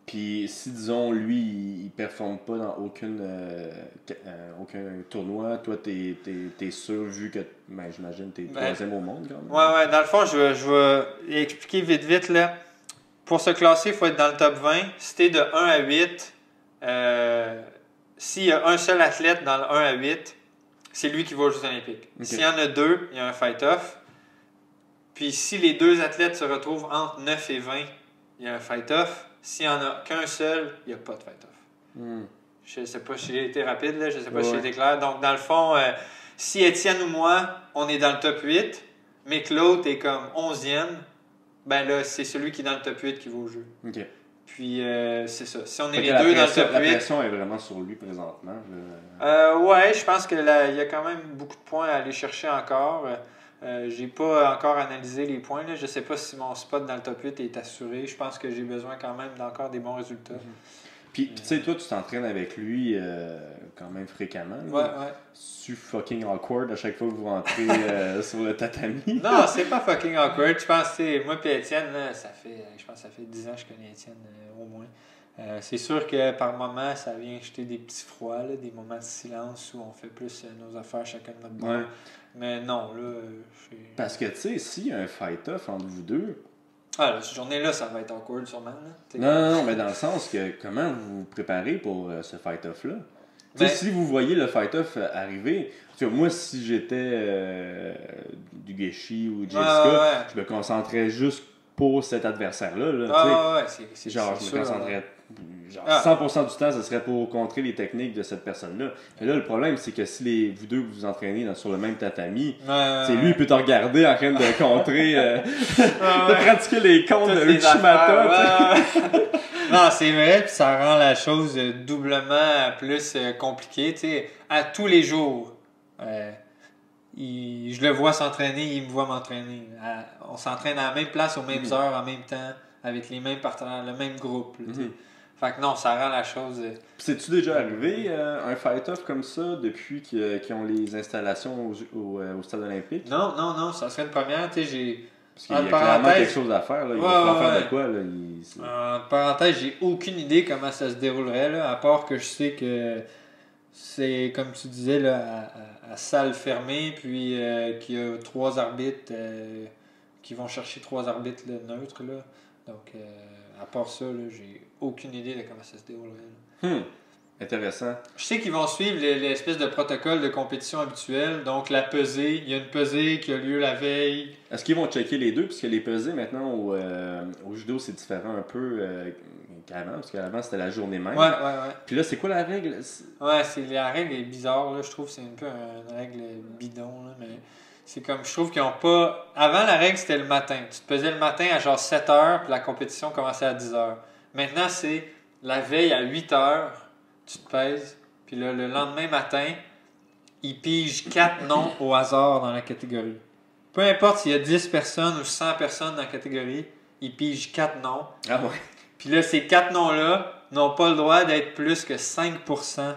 Puis si, disons, lui, il performe pas dans aucun tournoi, toi, t'es sûr, vu que, j'imagine, t'es 3e au monde, quand même. Ouais, dans le fond, je vais expliquer vite, là. Pour se classer, il faut être dans le top 20. Si t'es de 1 à 8, s'il y a un seul athlète dans le 1 à 8, c'est lui qui va aux Jeux Olympiques. Okay. S'il y en a 2, il y a un fight-off. Puis si les 2 athlètes se retrouvent entre 9 et 20, il y a un fight-off. S'il n'y en a qu'un seul, il n'y a pas de fight-off. Je sais pas si j'ai été rapide, là, je sais pas si j'ai été clair. Donc, dans le fond, si Étienne ou moi, on est dans le top 8, mais que l'autre est comme 11e, ben là, c'est celui qui est dans le top 8 qui va au jeu. OK. Puis, c'est ça. Si on est les deux dans le top 8... La pression est vraiment sur lui présentement. Ouais, je pense qu'il y a quand même beaucoup de points à aller chercher encore. J'ai pas encore analysé les points. Là. Je sais pas si mon spot dans le top 8 est assuré. Je pense que j'ai besoin quand même d'encore des bons résultats. Puis tu sais, toi, tu t'entraînes avec lui quand même fréquemment. Ouais. C'est fucking awkward à chaque fois que vous rentrez sur le tatami. Non, c'est pas fucking awkward. Je pense que moi et Étienne, là, je pense que ça fait 10 ans que je connais Étienne au moins. C'est sûr que par moments, ça vient jeter des petits froids, là, des moments de silence où on fait plus nos affaires chacun de notre bord. Ouais. Mais non, là, parce que, tu sais, s'il y a un fight-off entre vous deux... Ah, cette journée-là, ça va être awkward, sûrement. Là. Non, mais dans le sens que, comment vous vous préparez pour ce fight-off-là? Tu sais, si vous voyez le fight-off arriver... Moi, si j'étais du Geshi ou Jessica, je me concentrais juste pour cet adversaire-là. Là, c'est genre, je me concentrais... Genre, 100% du temps, ce serait pour contrer les techniques de cette personne-là. Mais là, le problème, c'est que si vous deux vous entraînez sur le même tatami, lui, il peut te regarder en train de contrer, de pratiquer les comptes de Uchimata. Non, c'est vrai, puis ça rend la chose doublement plus compliquée. T'sais, à tous les jours, je le vois s'entraîner, il me voit m'entraîner. On s'entraîne à la même place, aux mêmes heures, en même temps, avec les mêmes partenaires, le même groupe. Là, fait que non, ça rend la chose... C'est-tu déjà arrivé, un fight-off comme ça, depuis qu'ils ont les installations au stade olympique? Non, ça serait une première. Parce qu'il y a clairement quelque chose à faire. Là. Il va falloir faire de quoi? Là, en parenthèse, j'ai aucune idée comment ça se déroulerait, là, à part que je sais que c'est, comme tu disais, là, à salle fermée, puis qu'il y a 3 arbitres qui vont chercher 3 arbitres là, neutres. Là. Donc, à part ça, là, j'ai aucune idée de comment ça se déroulerait. Intéressant. Je sais qu'ils vont suivre l'espèce de protocole de compétition habituel. Donc, la pesée, il y a une pesée qui a lieu la veille. Est-ce qu'ils vont checker les deux? Puisque les pesées, maintenant, au judo, c'est différent un peu qu'avant. Parce qu'avant, c'était la journée même. Ouais. Puis là, c'est quoi la règle? Ouais, la règle est bizarre. Là. Je trouve que c'est un peu une règle bidon. Là, mais c'est comme, je trouve qu'ils n'ont pas... Avant, la règle, c'était le matin. Tu te pesais le matin à genre 7 heures, puis la compétition commençait à 10 heures. Maintenant, c'est la veille à 8 heures. Tu te pèses, puis là, le lendemain matin, ils pigent 4 noms au hasard dans la catégorie. Peu importe s'il y a 10 personnes ou 100 personnes dans la catégorie, ils pigent 4 noms. Ah ouais. Puis là, ces 4 noms-là n'ont pas le droit d'être plus que 5%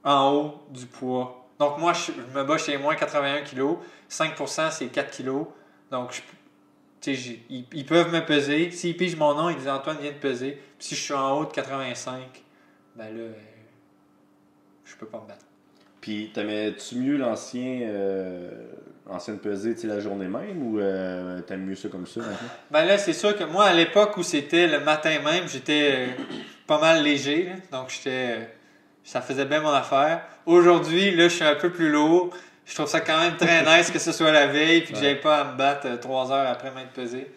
en haut du poids. Donc moi, je me bats chez moins 81 kg. 5%, c'est 4 kg. Donc, ils peuvent me peser. S'ils pigent mon nom, ils disent « Antoine vient de peser ». Puis si je suis en haut de 85, ben là, je peux pas me battre. Puis, t'aimais-tu mieux l'ancienne pesée, la journée même, ou t'aimes mieux ça comme ça maintenant? Ben là, c'est sûr que moi, à l'époque où c'était le matin même, j'étais pas mal léger. Là. Donc, ça faisait bien mon affaire. Aujourd'hui, là, je suis un peu plus lourd. Je trouve ça quand même très nice que ce soit la veille puis que j'aille pas à me battre 3 heures après m'être pesé.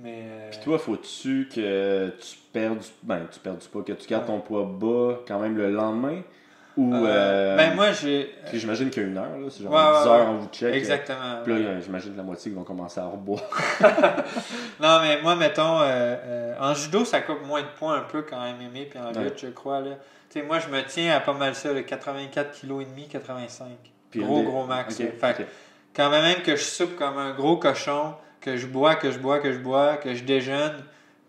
Mais puis toi, faut-tu que tu perdes pas, que tu gardes ton poids bas quand même le lendemain? Ou ben moi, j'imagine qu'il y a une heure, là, c'est genre 10 heures en vous check. Exactement. Puis là, j'imagine que la moitié vont commencer à reboire. Non, mais moi, mettons, en judo, ça coupe moins de poids un peu qu'en MMA puis en lutte, je crois. Là. Tu sais, moi, je me tiens à pas mal ça, 84,5 kg, 85. Puis gros max. Okay, fait quand même que je soupe comme un gros cochon, que je bois, que je déjeune,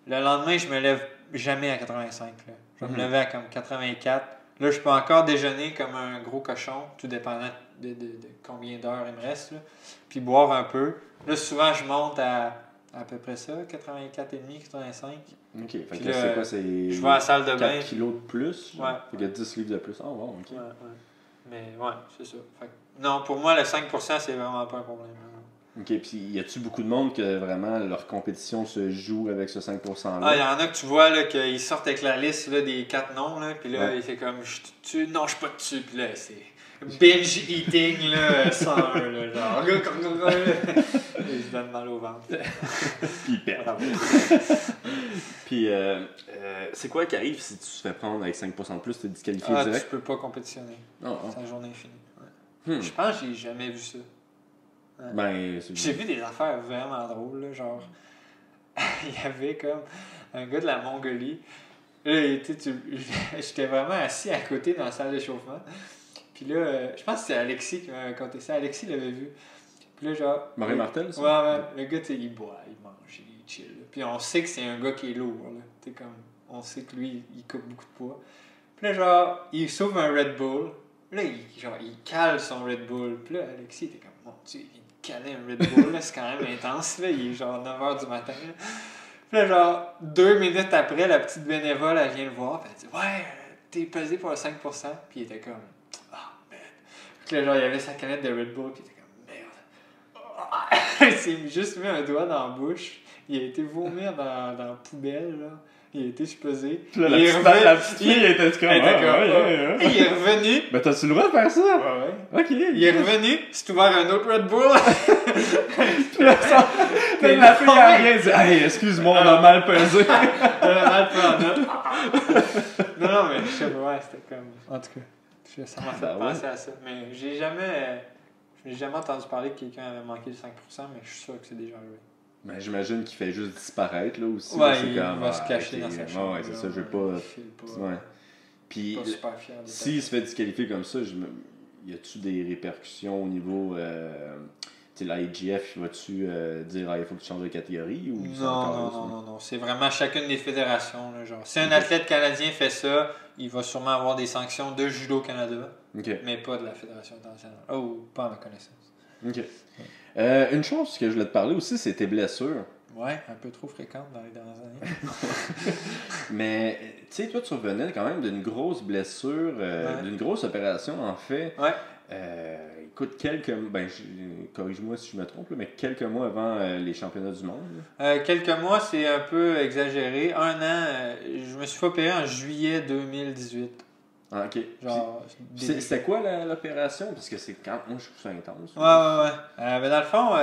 le lendemain, je me lève jamais à 85. Là. Je vais me lever à comme 84. Là, je peux encore déjeuner comme un gros cochon, tout dépendant de combien d'heures il me reste. Là. Puis boire un peu. Là, souvent, je monte à peu près ça, 84,5, 85. OK. Fait puis que là, c'est quoi? C'est je vais à la salle de bain. 4 kilos de plus? Ouais. Fait qu'il y a 10 livres de plus. Ah, wow, OK. Ouais. Mais ouais, c'est ça. Fait que, non, pour moi, le 5%, c'est vraiment pas un problème. OK. Puis y a-tu beaucoup de monde que vraiment leur compétition se joue avec ce 5%-là? Ah, il y en a que tu vois là, qu'ils sortent avec la liste là, des 4 noms, là, puis là, il fait comme je suis dessus, non, je suis pas dessus, puis là, c'est binge eating là, 101, là, genre. Il se donne mal au ventre. Puis il perd. Puis c'est quoi qui arrive si tu te fais prendre avec 5% de plus, tu es disqualifié direct? Tu peux pas compétitionner. Sa journée est finie. Ouais. Je pense que j'ai jamais vu ça. Ouais. Ben, j'ai vu des affaires vraiment drôles, là, genre il y avait comme un gars de la Mongolie. Là, j'étais vraiment assis à côté dans la salle d'échauffement. Puis là, je pense que c'est Alexis qui m'a raconté ça. Alexis l'avait vu. Puis là, genre. Marie Martel, ça? Ouais, le gars, il boit, il mange, il chill. Là. Puis on sait que c'est un gars qui est lourd, là. T'sais, comme, on sait que lui, il coupe beaucoup de poids. Puis là, genre, il sauve un Red Bull. Là, il cale son Red Bull. Puis là, Alexis était comme, mon Dieu, il calait un Red Bull, là, c'est quand même intense, là. Il est genre 9h du matin, là. Puis là, genre, 2 minutes après, la petite bénévole, elle vient le voir. Puis elle dit, ouais, t'es pesé pour le 5%. Puis il était comme, ah, merde. Puis là, genre, il avait sa canette de Red Bull. Puis il était comme, merde. Il s'est juste mis un doigt dans la bouche. Il a été vomir dans la poubelle, là. Il a été supposé. Puis là, la petite fille était comme, il est revenu. Ben, t'as-tu le droit de faire ça? Ouais. OK. Il est revenu, s'est ouvert un autre Red Bull. Puis là, la fille a rien dit. Hey, excuse-moi, on a mal pesé. On a mal pris en note. Non, mais je sais pas, c'était comme. En tout cas, ça m'a fait penser à ça. Mais j'ai jamais entendu parler que quelqu'un avait manqué le 5%, mais je suis sûr que c'est déjà arrivé. Ben, j'imagine qu'il fait juste disparaître, là, aussi. Ouais, là, il va se cacher dans sa chambre. Ouais, c'est ça, je veux pas... Ouais. Puis, s'il se fait disqualifier comme ça, y a-tu des répercussions au niveau... tu sais, la IGF, vas-tu dire, il faut que tu changes de catégorie? Ou non. C'est vraiment chacune des fédérations, là, genre. Si un athlète canadien fait ça, il va sûrement avoir des sanctions de Judo Canada, mais pas de la Fédération internationale. Oh, pas à ma connaissance. OK. Une chose que je voulais te parler aussi, c'est tes blessures. Ouais, un peu trop fréquentes dans les dernières années. Mais, tu sais, toi, tu revenais quand même d'une grosse blessure, d'une grosse opération, en fait. Ouais. Écoute, corrige-moi si je me trompe, mais quelques mois avant les championnats du monde. Quelques mois, c'est un peu exagéré. 1 an, je me suis fait opérer en juillet 2018. Ah, ok. Genre, C'était quoi l'opération? Parce que c'est quand. Moi, je trouve ça intense. Ouais. Dans le fond,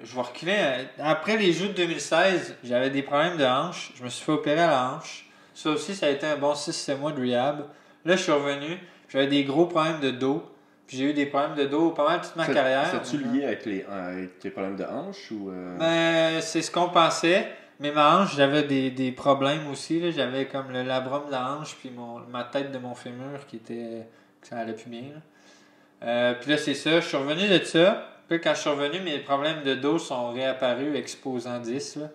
je vais reculer. Après les Jeux de 2016, j'avais des problèmes de hanche. Je me suis fait opérer à la hanche. Ça aussi, ça a été un bon 6-7 mois de rehab. Là, je suis revenu. J'avais des gros problèmes de dos. Puis j'ai eu des problèmes de dos pas mal toute ma carrière. C'est-tu lié avec tes problèmes de hanche ou. Ben, c'est ce qu'on pensait. Mais ma hanche, j'avais des problèmes aussi. Là. J'avais comme le labrum de la hanche, puis ma tête de mon fémur que ça allait plus bien. Puis là, c'est ça. Je suis revenu de ça. Puis quand je suis revenu, mes problèmes de dos sont réapparus exposant 10. Là,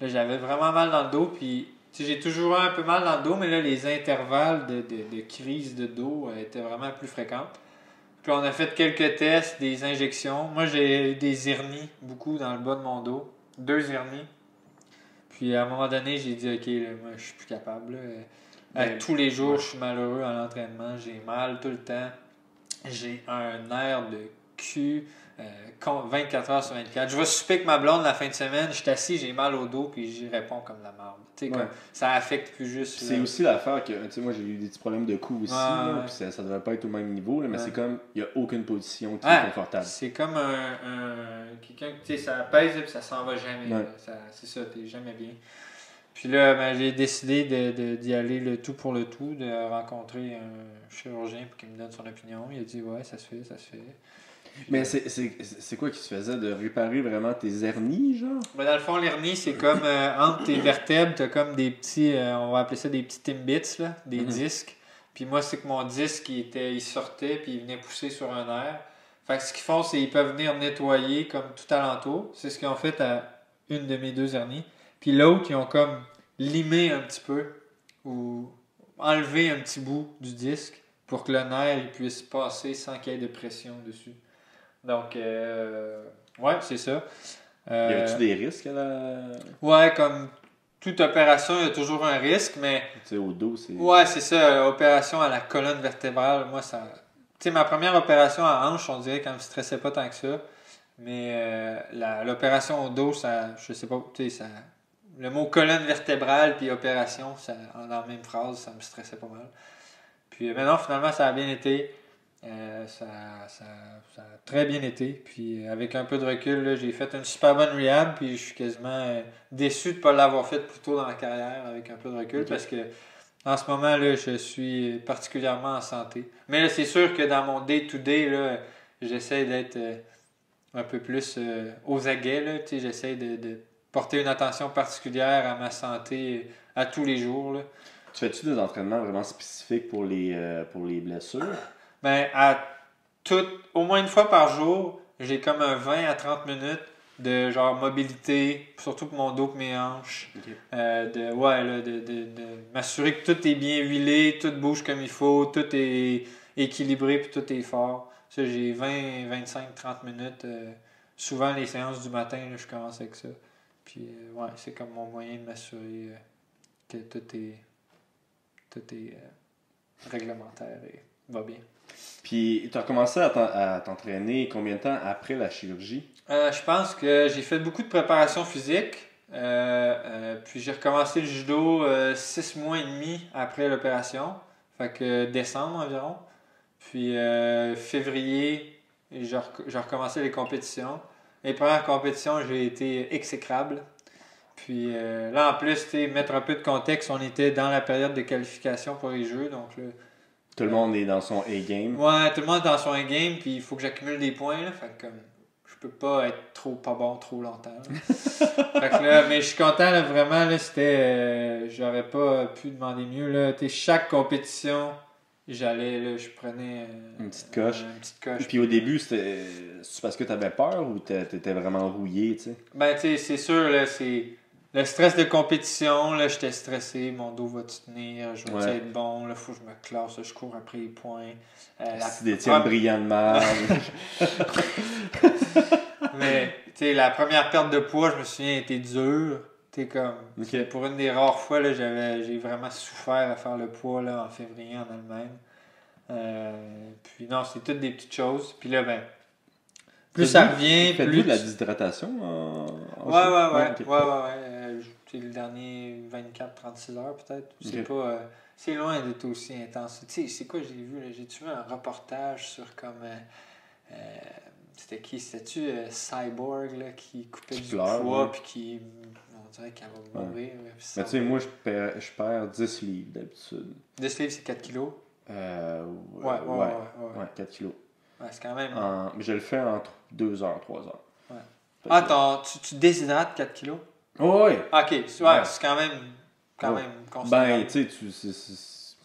là j'avais vraiment mal dans le dos. Puis j'ai toujours eu un peu mal dans le dos, mais là, les intervalles de crise de dos étaient vraiment plus fréquents. Puis on a fait quelques tests, des injections. Moi, j'ai eu des hernies, beaucoup dans le bas de mon dos. 2 hernies. Puis à un moment donné, j'ai dit, OK, là, moi, je suis plus capable. Tous les jours, je suis malheureux à l'entraînement. J'ai mal tout le temps. J'ai un nerf de cul 24 heures sur 24. Je vais souper avec ma blonde la fin de semaine. Je suis assis, j'ai mal au dos, puis j'y réponds comme la merde. Comme, ça affecte plus juste. C'est aussi l'affaire que, tu sais, moi, j'ai eu des petits problèmes de cou aussi. Là, puis ça devrait pas être au même niveau, là, mais c'est comme, il n'y a aucune position qui est confortable. C'est comme quelqu'un que, tu sais, ça pèse, puis ça s'en va jamais. C'est ça, t'es jamais bien. Puis là, j'ai décidé d'y aller le tout pour le tout, de rencontrer un chirurgien pour qu'il me donne son opinion. Il a dit, ouais, ça se fait. Puis, mais c'est quoi qui se faisait de réparer vraiment tes hernies, genre? Ben dans le fond, l'hernie, c'est comme entre tes vertèbres, t'as comme des petits, on va appeler ça des petits timbits, là, des disques. Puis moi, c'est que mon disque, il sortait, puis il venait pousser sur un nerf. Fait que ce qu'ils font, c'est qu'ils peuvent venir nettoyer comme tout alentour. C'est ce qu'ils ont fait à une de mes 2 hernies. Puis l'autre, ils ont comme limé un petit peu ou enlevé un petit bout du disque pour que le nerf il puisse passer sans qu'il y ait de pression dessus. Donc, ouais, c'est ça. Y avait-tu des risques à la... Ouais, comme toute opération, il y a toujours un risque, mais... Tu sais, au dos, c'est... Ouais, c'est ça. Opération à la colonne vertébrale, moi, ça... Tu sais, ma première opération à hanche, on dirait qu'elle me stressait pas tant que ça. Mais l'opération au dos, ça... Je sais pas, tu sais, ça... Le mot colonne vertébrale puis opération, ça, dans la même phrase, ça me stressait pas mal. Puis maintenant, finalement, ça a bien été. Ça a très bien été. Puis avec un peu de recul, là, j'ai fait une super bonne rehab. Puis je suis quasiment déçu de ne pas l'avoir fait plus tôt dans ma carrière avec un peu de recul. Parce que en ce moment, là, je suis particulièrement en santé. Mais là, c'est sûr que dans mon day-to-day, là, j'essaie d'être un peu plus aux aguets. Là, j'essaie de porter une attention particulière à ma santé à tous les jours. Là. Tu fais-tu des entraînements vraiment spécifiques pour les blessures? Ben, au moins une fois par jour, j'ai comme un 20 à 30 minutes de genre mobilité, surtout pour mon dos et mes hanches. Okay. De m'assurer que tout est bien huilé, tout bouge comme il faut, tout est équilibré puis tout est fort. Ça, j'ai 20, 25, 30 minutes. Souvent, les séances du matin, là, je commence avec ça. Puis, ouais, c'est comme mon moyen de m'assurer que tout est réglementaire et va bien. Puis, tu as commencé à t'entraîner combien de temps après la chirurgie? Je pense que j'ai fait beaucoup de préparation physique. Puis, j'ai recommencé le judo 6 mois et demi après l'opération. Fait que décembre environ. Puis, février, j'ai recommencé les compétitions. Les premières compétitions, j'ai été exécrable. Puis là, en plus, mettre un peu de contexte, on était dans la période de qualification pour les Jeux. Donc, là, tout le monde est dans son A-game. Ouais, tout le monde est dans son A-game, puis il faut que j'accumule des points. Là, fait que comme, je peux pas être pas bon trop longtemps. Fait que là, mais je suis content, là, vraiment. Là, c'était, j'aurais pas pu demander mieux. Là, chaque compétition, je prenais une petite coche. Puis au début, c'était parce que tu avais peur ou tu étais vraiment rouillé, tu sais? Ben, tu sais, c'est sûr, là, c'est le stress de compétition. Là, j'étais stressé, mon dos va tenir, je vais être bon, là, faut que je me classe, là, je cours après les points. C'est des tiens brillants de mal. Mais, tu sais, la première perte de poids, je me souviens, était dure. Comme, pour une des rares fois, là, j'ai vraiment souffert à faire le poids là, en février en Allemagne. Puis non, c'est toutes des petites choses. Puis là, ben, plus ça revient, plus... de la déshydratation Ouais. Le dernier 24-36 heures peut-être. C'est loin d'être aussi intense. Tu sais, c'est quoi j'ai vu, là? J'ai-tu vu un reportage sur comme... c'était qui? C'était-tu Cyborg, là, qui coupait Qui du pleure, poids, ouais. puis qui... On dirait qu'elle va mourir. là, puis Mais tu sais, moi, je perds 10 livres d'habitude. 10 livres, c'est 4 kilos. Ouais, 4 kilos. Ouais, c'est quand même... Mais je le fais entre 2 heures, 3 heures. Ouais. Fait que- Tu déshydrates 4 kilos? Oh, ouais. Ok, ouais, c'est quand même Ouais. considérable. Ben, tu sais,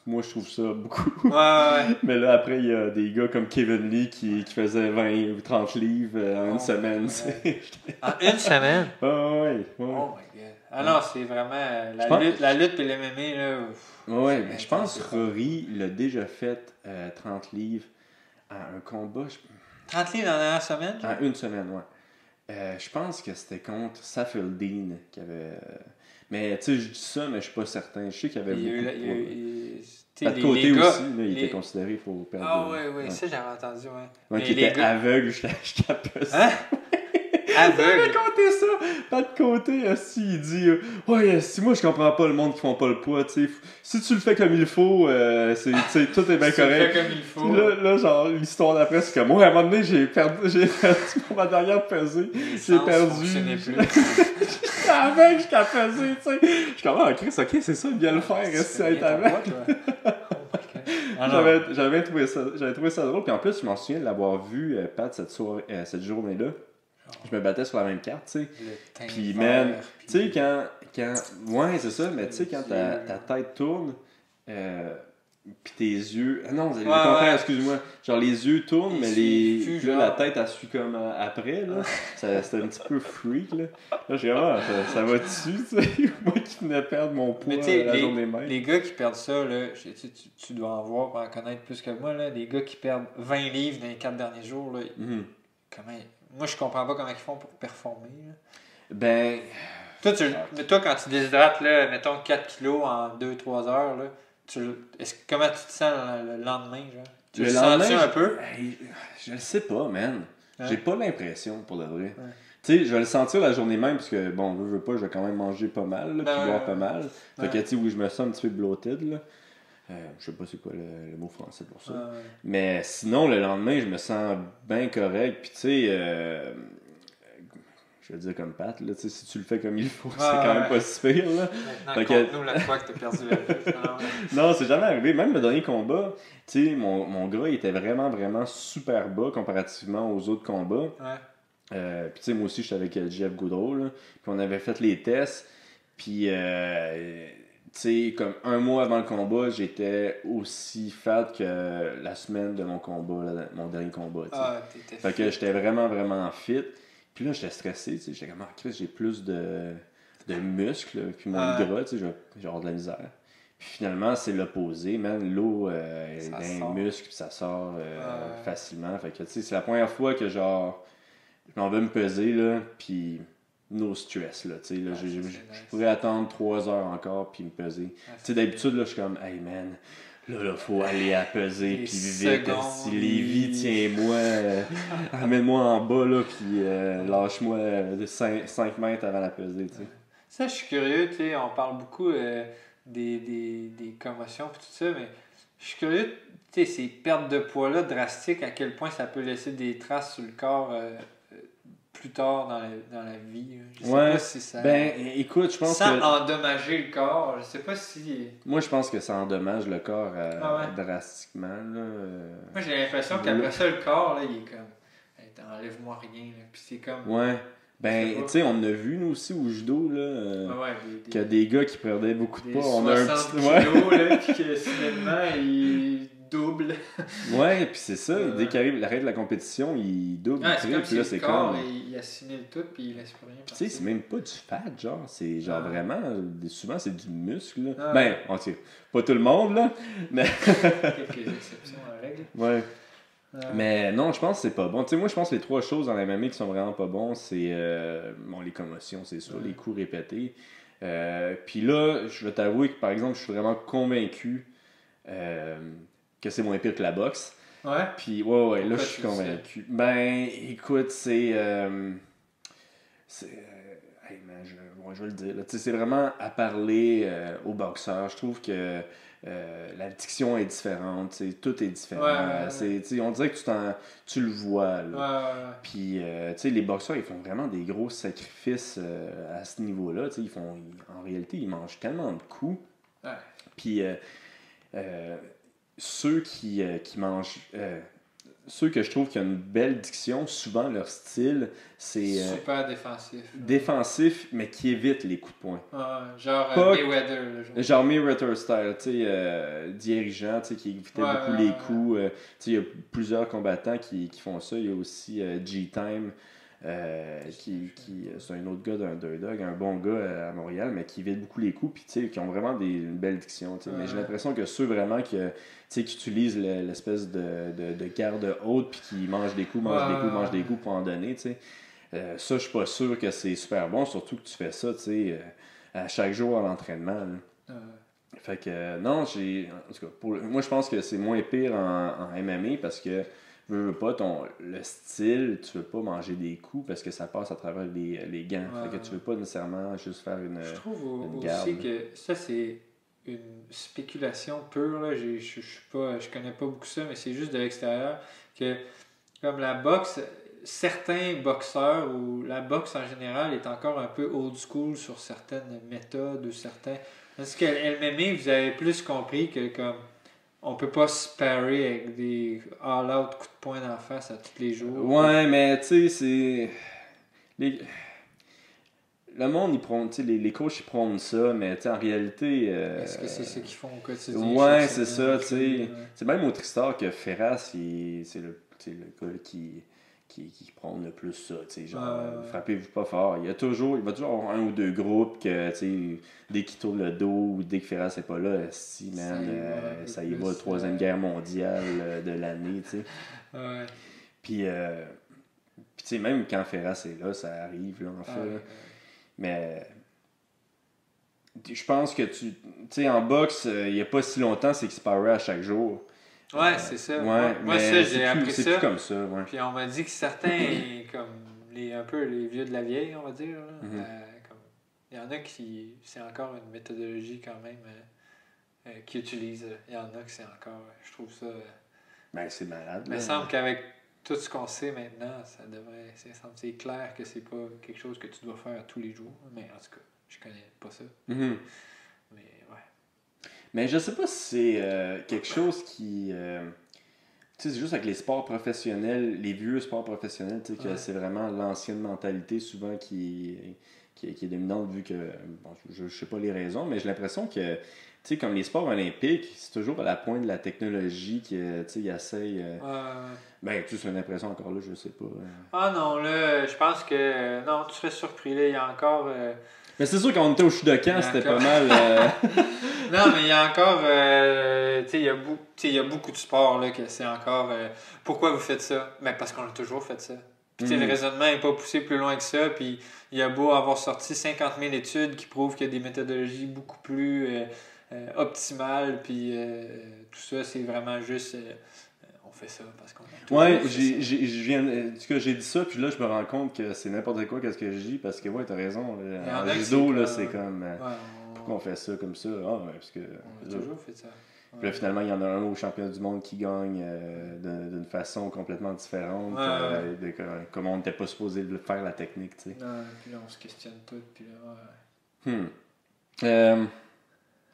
moi, je trouve ça beaucoup. Ouais. Mais là, après, il y a des gars comme Kevin Lee qui faisait 20 ou 30 livres en une semaine. Ouais. En une semaine? Ouais. Oh my god. Ah non, c'est vraiment la lutte et l'MMA, là. Ouais, mais je pense que Rory l'a déjà fait 30 livres à un combat. 30 livres dans la dernière semaine? En une semaine, ouais. Je pense que c'était contre Saffield Dean qui avait. Mais tu sais, je dis ça, mais je suis pas certain. Je sais qu'il y avait beaucoup de poids. De côté les gars, aussi, là, il était considéré pour perdre. Ah ouais, ça j'avais entendu, ouais. Ouais, qui était aveugle jusqu'à peu Hein? Aveugle? raconté ça! Pas de côté, il dit ouais, si moi je comprends pas le monde qui font pas le poids, tu sais. Si tu le fais comme il faut, tout est bien Si tu le correct. fais comme il faut. Là, genre, l'histoire d'après, c'est comme moi, à un moment donné, j'ai perdu pour ma dernière pesée. J'ai perdu. J'étais aveugle jusqu'à peser, tu sais. Je suis comme, Chris, ok, c'est ça, bien le faire, reste à être aveugle. J'avais trouvé ça drôle, puis en plus, je m'en souviens de l'avoir vu, Pat, cette journée-là. Je me battais sur la même carte, tu sais. Puis, man, tu sais, quand. Ouais, c'est ça, mais tu sais, quand ta tête tourne, puis tes yeux. Ah non, c'est le contraire, excuse-moi. Genre, les yeux tournent, mais la tête, elle suit comme après, là. C'était un petit peu freak, là. Là, j'ai ça va dessus, tu sais. Moi qui venais perdre mon poids la journée même. Les gars qui perdent ça, là, tu dois en voir pour en connaître plus que moi, là. Les gars qui perdent 20 livres dans les 4 derniers jours, là. Comment. Moi, je comprends pas comment ils font pour performer. Là. Ben. Toi, quand tu déshydrates, là, mettons 4 kilos en 2-3 heures, là, comment tu te sens le lendemain? Genre? Tu le sens-tu un peu? Je le sais pas, man. Hein? J'ai pas l'impression, pour le vrai. Ouais. Tu sais, je vais le sentir la journée même, parce que, bon, je veux pas, je vais quand même manger pas mal, là, puis boire pas mal. Fait que, tu sais, oui, je me sens un petit peu bloated, là. Je sais pas c'est quoi le mot français pour ça. Mais sinon, le lendemain, je me sens bien correct. Puis tu sais, je vais dire comme Pat, là, si tu le fais comme il faut, c'est quand même pas si pire. Là. Maintenant, nous, la fois que t'as perdu la vie. Non, c'est jamais arrivé. Même le dernier combat, tu sais, mon gras, il était vraiment, vraiment super bas comparativement aux autres combats. Puis tu sais, moi aussi, j'étais avec Jeff Goudreau, là. Puis on avait fait les tests. Puis... tu sais, comme un mois avant le combat, j'étais aussi fat que la semaine de mon combat, mon dernier combat. T'sais. Fait que j'étais vraiment, vraiment fit. Puis là, j'étais stressé. J'étais comme, Chris, j'ai plus de muscles, puis moins de gras. J'ai de la misère. Puis finalement, c'est l'opposé. Man, l'eau est dans les muscles, puis ça sort facilement. Fait que, tu sais, c'est la première fois que, genre, je m'en vais me peser, là, puis... No stress, là, tu sais, je pourrais attendre 3 heures encore puis me peser. Tu sais, d'habitude, là, je suis comme, hey man, là, faut aller à peser puis vite, si Lévi, tiens-moi, amène-moi en bas, là, puis lâche-moi 5 mètres avant la pesée, tu sais. Ça, je suis curieux, tu sais, on parle beaucoup des commotions puis tout ça, mais je suis curieux, tu sais, ces pertes de poids-là drastiques, à quel point ça peut laisser des traces sur le corps plus tard dans la vie. Je sais pas si ça... Ben, écoute, je pense sans endommager le corps, je sais pas si... Moi, je pense que ça endommage le corps drastiquement, là. Moi, j'ai l'impression qu'après ça, le corps, là, il est comme... Enlève-moi rien, là. Puis c'est comme... Ouais. Ben, tu sais, on a vu, nous aussi, au judo, là, qu'il y a des gars qui perdaient beaucoup de poids. On a un petit... kilos, là, puis que finalement, ils doublent. Ouais, puis c'est ça, dès qu'il arrive l'arrêt de la compétition, il double, puis là, c'est comme... Il assimile tout, puis il laisse plus rien. Tu sais, c'est même pas du fat, genre, c'est genre vraiment, souvent, c'est du muscle, là. Ben, on tire, pas tout le monde, là, mais... Quelques exceptions à la règle. Ouais. Mais non, je pense que c'est pas bon. Tu sais, moi, je pense que les 3 choses dans la MMA qui sont vraiment pas bons, c'est les commotions, c'est sûr, les coups répétés. Puis là, je vais t'avouer que, par exemple, je suis vraiment convaincu que c'est moins pire que la boxe. Ouais? Puis, ouais, là, je suis convaincu. Ben, écoute, c'est... hey, man, je vais le dire. C'est vraiment à parler aux boxeurs. Je trouve que la diction est différente, t'sais, tout est différent. On dirait que tu le vois. Là. Puis, les boxeurs, ils font vraiment des gros sacrifices à ce niveau-là. En réalité, ils mangent tellement de coups. Puis, ceux qui mangent... ceux que je trouve qui ont une belle diction, souvent leur style, c'est... super défensif. Défensif, mais qui évite les coups de poing. Genre Mayweather. Genre Mayweather style, dirigeant, qui évitait beaucoup les coups. Il y a plusieurs combattants qui font ça. Il y a aussi G-Time, c'est un autre gars d'Underdog, un bon gars à Montréal, mais qui évite beaucoup les coups, puis qui ont vraiment une belle diction. Mais j'ai l'impression que ceux vraiment qui utilisent l'espèce de garde haute, puis qui mangent des coups pour en donner, ça, je suis pas sûr que c'est super bon, surtout que tu fais ça à chaque jour à l'entraînement. Fait que non, en tout cas, moi je pense que c'est moins pire en MMA parce que veux pas le style, tu veux pas manger des coups parce que ça passe à travers les gants. Fait que tu veux pas nécessairement juste faire une garde. Je trouve aussi que ça c'est une spéculation pure là. Je connais pas beaucoup ça, mais c'est juste de l'extérieur que comme la boxe, certains boxeurs ou la boxe en général est encore un peu old school sur certaines méthodes ou certains. Parce que MMA, vous avez plus compris que comme on peut pas se parer avec des all-out coups de poing d'en face à tous les jours. Ouais, mais tu sais, c'est... Le monde, les coachs, ils prônent ça, mais en réalité... Est-ce que c'est ce qu'ils font au quotidien? Ouais, c'est ça, tu sais. C'est même au Tristar que Ferras, c'est le gars qui prône le plus ça, tu sais, genre, frappez-vous pas fort. Il va toujours avoir un ou deux groupes que, tu sais, dès qu'il tourne le dos ou dès que Ferras n'est pas là, ça y va, troisième guerre mondiale de l'année, tu sais. Puis, tu sais, même quand Ferras est là, ça arrive, là, en fait. Mais je pense que tu sais, en boxe, il n'y a pas si longtemps, c'est qu'il se parait à chaque jour. Ouais, c'est ça. Moi, ça, j'ai appris ça. C'est plus comme ça, ouais. Puis on m'a dit que certains, comme un peu les vieux de la vieille, on va dire, là, il y en a qui, c'est encore une méthodologie quand même qu'ils utilisent. Il y en a que c'est encore, je trouve ça... Ben, c'est malade. Mais il semble qu'avec tout ce qu'on sait maintenant, c'est clair que c'est pas quelque chose que tu dois faire tous les jours. Mais en tout cas, je connais pas ça. Mais ouais. Mais je sais pas si c'est quelque chose qui... tu sais, c'est juste avec les sports professionnels, les vieux sports professionnels, tu sais, que c'est vraiment l'ancienne mentalité souvent qui est dominante vu que... Bon, je sais pas les raisons, mais j'ai l'impression que, tu sais, comme les sports olympiques, c'est toujours à la pointe de la technologie qui, tu sais, ils essayent... Ben, tu sais, c'est une impression encore là, je sais pas. Ah non, là, je pense que... non, tu serais surpris, là, il y a encore... Mais c'est sûr quand on était au Shudokan, c'était pas mal... Non, mais il y a encore... tu sais, il y a beaucoup de sports, là, que c'est encore... pourquoi vous faites ça? Ben, parce qu'on a toujours fait ça. Puis, le raisonnement n'est pas poussé plus loin que ça, puis il y a beau avoir sorti 50 000 études qui prouvent qu'il y a des méthodologies beaucoup plus optimales, puis tout ça, c'est vraiment juste... on fait ça parce qu'on a j'ai dit ça, puis là, je me rends compte que c'est n'importe quoi qu'est-ce que je dis, parce que, ouais, t'as raison. En judo, là, c'est comme... pourquoi on fait ça comme ça? Ah, ouais, parce que... On a toujours fait ça. Puis là, finalement, il y en a un au championnat du monde qui gagne d'une façon complètement différente. Comme on n'était pas supposé faire la technique, tu sais. Puis là, on se questionne tout, puis là...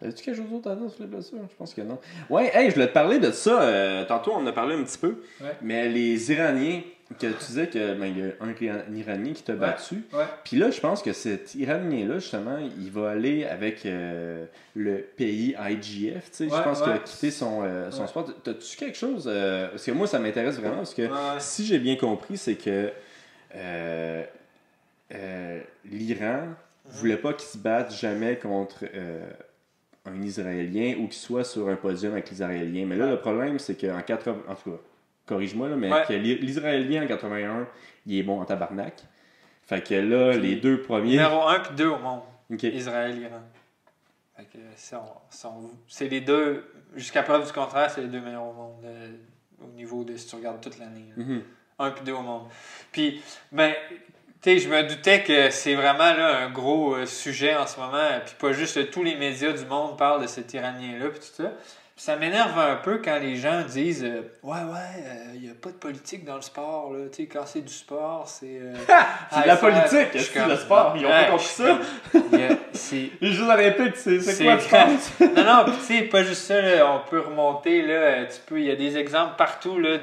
As-tu quelque chose d'autre à dire sur les blessures? Je pense que non. Ouais, hey, je voulais te parler de ça. Tantôt, on en a parlé un petit peu. Mais les Iraniens, que tu disais qu'il y a un Iranien qui t'a battu. Puis là, je pense que cet Iranien-là, justement, il va aller avec le pays IGF. Tu sais, je pense qu'il a quitté son sport. T'as-tu quelque chose? Parce que moi, ça m'intéresse vraiment. Parce que si j'ai bien compris, c'est que l'Iran voulait pas qu'il se batte jamais contre... un Israélien ou qu'il soit sur un podium avec l'Israélien. Mais là, le problème, c'est qu'en 80... En tout cas, corrige-moi, là, mais que l'Israélien en 81, il est bon en tabarnak. Fait que là, les deux premiers... Numéro 1 puis 2 au monde. Israël, Iran. Fait que c'est les deux... Jusqu'à preuve du contraire, c'est les deux meilleurs au monde au niveau de... Si tu regardes toute l'année. 1 puis 2 au monde. Puis, ben... Tu sais, je me doutais que c'est vraiment là, un gros sujet en ce moment, puis pas juste tous les médias du monde parlent de cet Iranien-là, puis tout ça. Puis ça m'énerve un peu quand les gens disent il n'y a pas de politique dans le sport, là. Tu sais, quand c'est du sport, c'est. C'est de la politique, c'est le sport, ils ont pas compris ça. Les Jeux Olympiques, c'est quoi tu penses? Non, puis tu sais, pas juste ça, là, on peut remonter, là, il y a des exemples partout là,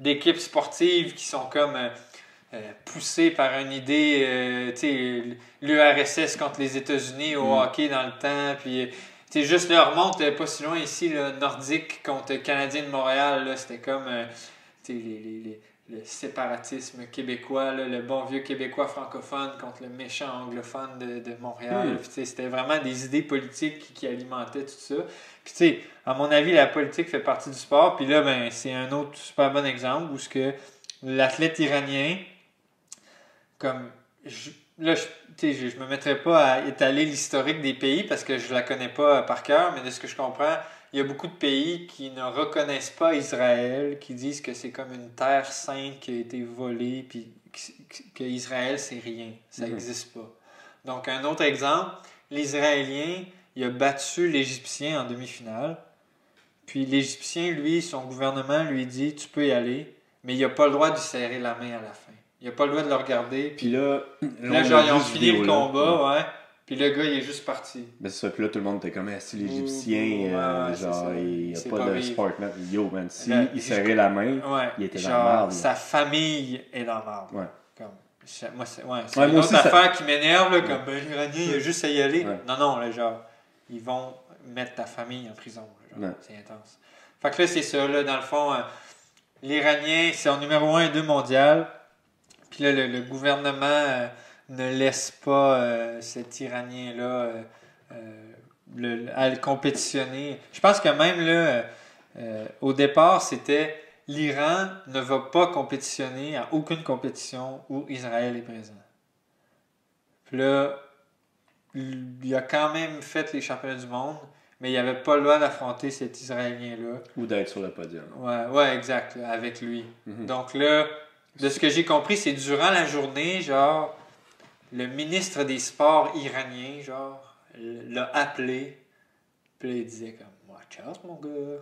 d'équipes sportives qui sont comme. Poussé par une idée, l'URSS contre les États-Unis au hockey dans le temps, puis juste là, remonte pas si loin ici, là, Nordique contre Canadien de Montréal, là, c'était comme le séparatisme québécois, là, le bon vieux québécois francophone contre le méchant anglophone de Montréal. Puis, c'était vraiment des idées politiques qui alimentaient tout ça. Puis à mon avis, la politique fait partie du sport, puis là, ben, c'est un autre super bon exemple où ce que l'athlète iranien, comme je me mettrais pas à étaler l'historique des pays parce que je la connais pas par cœur, mais de ce que je comprends, il y a beaucoup de pays qui ne reconnaissent pas Israël, qui disent que c'est comme une terre sainte qui a été volée, puis que Israël c'est rien, ça n'existe pas. Donc un autre exemple, l'Israélien, il a battu l'Égyptien en demi-finale, puis l'Égyptien, lui, son gouvernement lui dit tu peux y aller, mais il n'a pas le droit de lui serrer la main à la fin. Il n'a pas le droit de le regarder. Puis là genre, ils ont fini le combat, ouais. Puis le gars, il est juste parti. Ben c'est ça, puis là, tout le monde était comme, si l'Égyptien, genre, il n'y a pas de sportman. Yo, man, il serrait la main, il était dans la merde. Sa famille est dans la merde. Ouais. C'est une autre affaire qui m'énerve, là, comme, l'Iranien, il a juste à y aller. Ouais. Non, là, genre, ils vont mettre ta famille en prison. Là, genre, c'est intense. Fait que là, c'est ça, là, dans le fond, l'Iranien, c'est en numéro 1 et 2 mondial. Puis là, le gouvernement ne laisse pas cet Iranien-là à le compétitionner. Je pense que même là, au départ, c'était l'Iran ne va pas compétitionner à aucune compétition où Israël est présent. Puis là, il a quand même fait les championnats du monde, mais il n'avait pas le droit d'affronter cet Israélien-là. Ou d'être sur le podium. Ouais, exact, là, avec lui. Donc là, de ce que j'ai compris, c'est durant la journée, genre, le ministre des Sports iranien, genre, l'a appelé. Puis là, il disait comme, watch out, mon gars.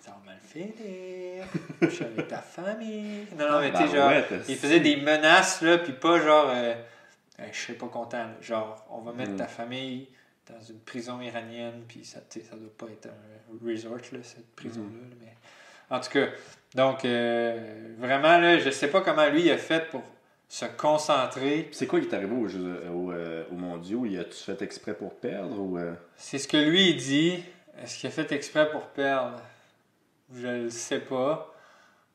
Ça va mal finir. Je suis avec ta famille. Non, mais tu sais, genre, il faisait des menaces, là, puis pas genre, je serais pas content, là. Genre, on va mettre ta famille dans une prison iranienne, puis ça doit pas être un resort, là, cette prison-là. Mais... En tout cas, donc, vraiment, là, je sais pas comment lui il a fait pour se concentrer. C'est quoi qui est arrivé aux mondiaux? Il a-tu fait exprès pour perdre? Ou C'est ce que lui il dit. Est-ce qu'il a fait exprès pour perdre? Je le sais pas.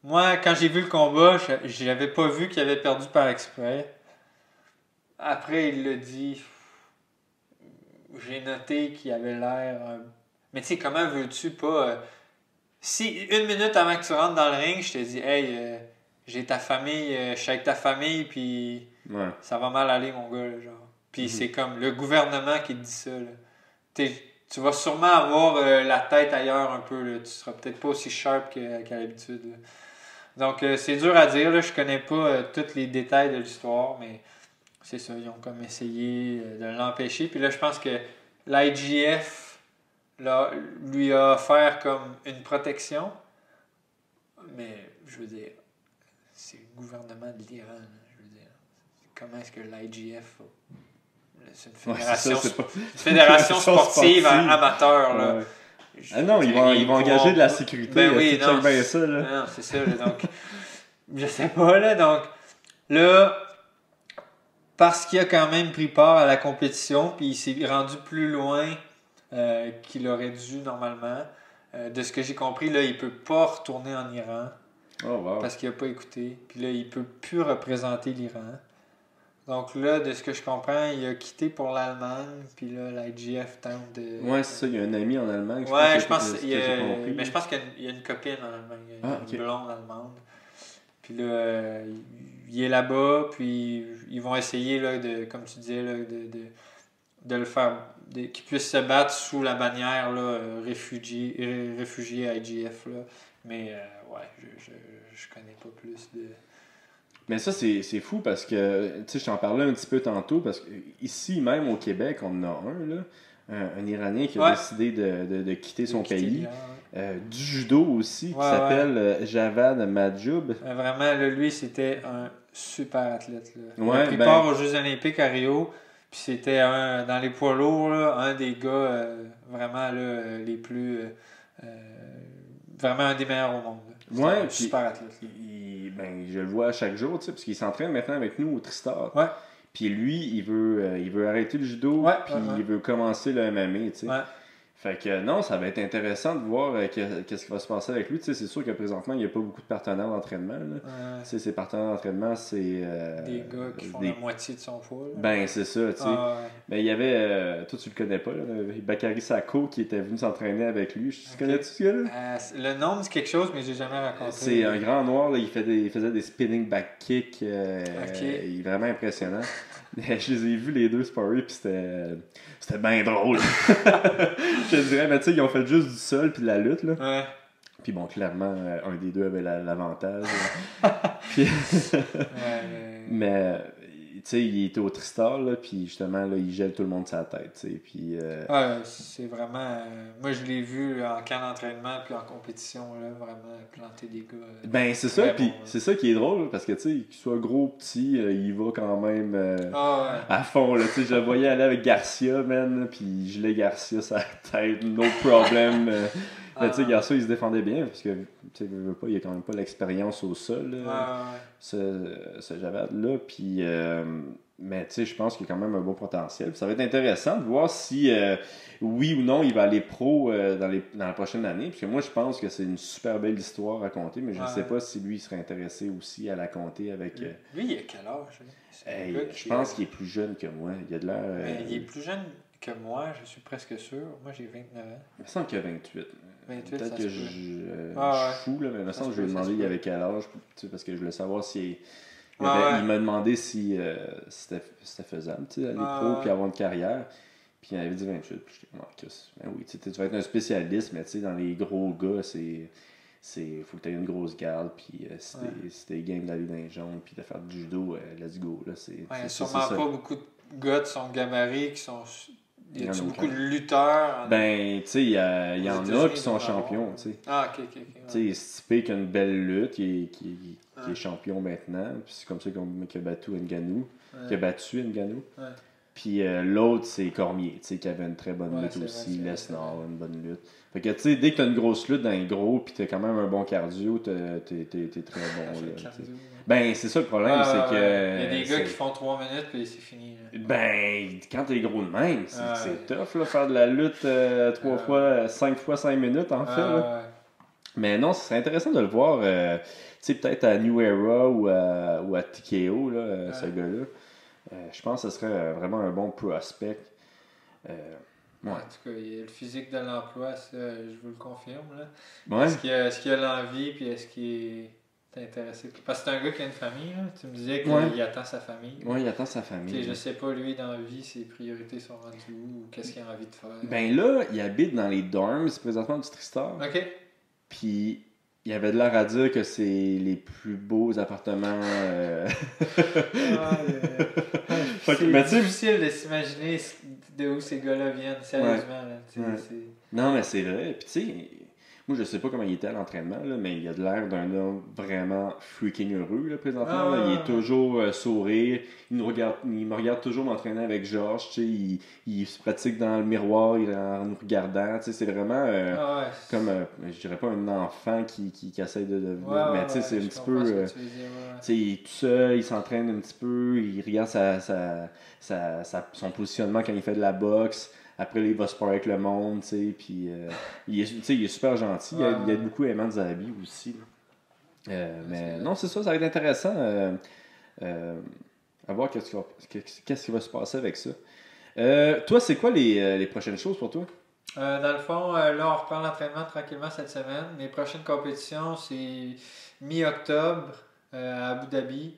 Moi, quand j'ai vu le combat, j'avais pas vu qu'il avait perdu par exprès. Après, il l'a dit. J'ai noté qu'il avait l'air... Mais tu sais, comment veux-tu pas... Si une minute avant que tu rentres dans le ring, je te dis, hey, j'ai ta famille, je suis avec ta famille, puis ça va mal aller, mon gars, là, genre. Puis c'est comme le gouvernement qui te dit ça, là. Tu vas sûrement avoir la tête ailleurs un peu, là. Tu seras peut-être pas aussi sharp qu'à l'habitude, là. Donc, c'est dur à dire, là. Je connais pas tous les détails de l'histoire, mais c'est ça, ils ont comme essayé de l'empêcher. Puis là, je pense que l'IGF... Là, lui a offert comme une protection, mais je veux dire, c'est le gouvernement de l'Iran. Je veux dire, comment est-ce que l'IGF, c'est une fédération, sportive amateur. Là. Ah non, ils vont engager de la sécurité. Ben oui, non, ça, là. Non, c'est ça. Là, donc, je sais pas, là. Donc, là, parce qu'il a quand même pris part à la compétition, puis il s'est rendu plus loin qu'il aurait dû normalement. De ce que j'ai compris, là, il peut pas retourner en Iran parce qu'il a pas écouté. Puis là, il peut plus représenter l'Iran. Donc là, de ce que je comprends, il a quitté pour l'Allemagne. Puis là, l'IGF tente de... Ouais, c'est ça. Il y a un ami en Allemagne. Je pense qu'il y a une copine en Allemagne. Une blonde allemande. Puis là, il est là-bas. Puis ils vont essayer, là, comme tu disais, là, de le faire... qu'il puisse se battre sous la bannière là, réfugié IGF. Là. Mais je connais pas plus de... Mais ça, c'est fou parce que, tu sais, je t'en parlais un petit peu tantôt, parce que ici, même au Québec, on en a un, là, un Iranien qui a décidé de quitter son pays. Du judo aussi, qui s'appelle Javad Majoub. Vraiment, là, lui, c'était un super athlète. Là. Il Ouais, a pris part aux Jeux Olympiques à Rio, puis c'était dans les poids lourds, là, un des gars vraiment là, les plus. Vraiment un des meilleurs au monde. Ouais, un super athlète. Ben, je le vois chaque jour, tu sais, parce qu'il s'entraîne maintenant avec nous au Tristar. Ouais. Puis lui, il veut arrêter le judo, puis il veut commencer le MMA, tu sais. Ouais. Fait que non, ça va être intéressant de voir qu'est-ce qui va se passer avec lui. Tu sais, c'est sûr que présentement, il n'y a pas beaucoup de partenaires d'entraînement. Tu sais, ses partenaires d'entraînement, c'est... des gars qui font la moitié de son poids. Là. Ben, c'est ça, tu sais. Ben, il y avait... toi, tu le connais pas, là, Bakary Sako, qui était venu s'entraîner avec lui. Tu connais-tu ce gars-là? Le nom, c'est quelque chose, mais j'ai jamais rencontré. C'est un grand noir, là, il faisait des spinning back kicks. Il est vraiment impressionnant. Je les ai vus les deux sparrer, puis c'était bien drôle. Je te dirais, mais tu sais, ils ont fait juste du sol puis de la lutte, là. Ouais. Puis bon, clairement, un des deux avait l'avantage. Puis... mais tu sais, il était au Tristar, là, puis justement, là, il gèle tout le monde sur la tête, tu sais, puis... c'est vraiment... moi, je l'ai vu en camp d'entraînement, puis en compétition, là, vraiment planter des gars... ben, c'est ça, puis c'est ça qui est drôle, parce que, tu sais, qu'il soit gros, petit, il va quand même à fond, là, tu sais, je le voyais aller avec Garcia, man, puis il gelait Garcia sur la tête, no problem... Mais tu sais, Garcia, il se défendait bien, parce que, tu sais, il a quand même pas l'expérience au sol, ce Javad-là, puis... mais tu sais, je pense qu'il y a quand même un beau potentiel. Puis ça va être intéressant de voir si, oui ou non, il va aller pro dans la prochaine année, parce que moi, je pense que c'est une super belle histoire à compter, mais je ne sais pas si lui, il serait intéressé aussi à la compter avec... Lui, il a quel âge? Je pense qu'il est plus jeune que moi. Il a de l'air... il est plus jeune que moi, je suis presque sûr. Moi, j'ai 29 ans. Il me semble qu'il a 28. 28, peut-être que je suis fou, là, mais il me semble que je lui ai demandé il avait quel âge, parce que je voulais savoir si... Il m'a demandé si c'était faisable, tu sais, aller pro puis avoir une carrière. Puis il avait dit 28. Puis j'étais comme, ben oui, tu vas être un spécialiste, mais tu sais, dans les gros gars, faut que tu aies une grosse garde. Puis si t'es game d'aller dans les jambes, puis de faire du judo, let's go. Là, il n'y a sûrement pas beaucoup de gars de son gabarit qui sont. Il y a beaucoup de lutteurs. Ben, tu sais, il y en a qui sont champions, tu sais. Ok. Tu sais, Stipe qui a une belle lutte, qui est champion maintenant. Puis c'est comme ça qu'il a battu Ngannou. Qui a battu Ngannou. Puis l'autre, c'est Cormier, tu sais, qui avait une très bonne lutte aussi. Lesnar, une bonne lutte. Fait que, tu sais, dès que t'as une grosse lutte dans les gros, puis t'as quand même un bon cardio, t'es très bon, là. Ben, c'est ça le problème, c'est que... Il y a des gars qui font 3 minutes, puis c'est fini. Là. Ben, quand t'es gros de même, c'est tough, là, faire de la lutte 5 fois 5 minutes, en fait, là. Mais non, ce serait intéressant de le voir, tu sais, peut-être à New Era ou à TKO, là, ce gars-là. Je pense que ce serait vraiment un bon prospect. En tout cas, il y a le physique de l'emploi, ça, je vous le confirme. Là. Ouais. Est-ce qu'il a l'envie, puis est-ce qu'il est intéressé? Parce que c'est un gars qui a une famille, là. Tu me disais qu'il attend sa famille. Oui, il attend sa famille. Puis, je sais pas, lui, dans la vie, ses priorités sont rendues où, ou qu'est-ce qu'il a envie de faire. Ben là, il habite dans les dorms, présentement du Tristar. OK. Puis... il avait de l'air à dire que c'est les plus beaux appartements. C'est difficile de s'imaginer de où ces gars-là viennent, sérieusement. Là, non, mais c'est vrai. Puis tu sais, moi je sais pas comment il était à l'entraînement, là, mais il a de l'air d'un homme vraiment freaking heureux là, présentement. Là. Il est toujours sourire. Il me regarde toujours m'entraîner avec Georges. Tu sais, il se pratique dans le miroir en nous regardant. Tu sais, c'est vraiment comme, je dirais pas un enfant qui essaie de devenir. Mais tu sais, c'est un petit peu. Tu sais, il est tout seul, il s'entraîne un petit peu, il regarde son positionnement quand il fait de la boxe. Après, il va se parler avec le monde, tu sais, puis il est super gentil. Il aide beaucoup Eman Zahabi aussi. Mais non, c'est ça, ça va être intéressant à voir qu'est-ce qui va se passer avec ça. Toi, c'est quoi les prochaines choses pour toi? Dans le fond, là, on reprend l'entraînement tranquillement cette semaine. Les prochaines compétitions, c'est mi-octobre à Abu Dhabi.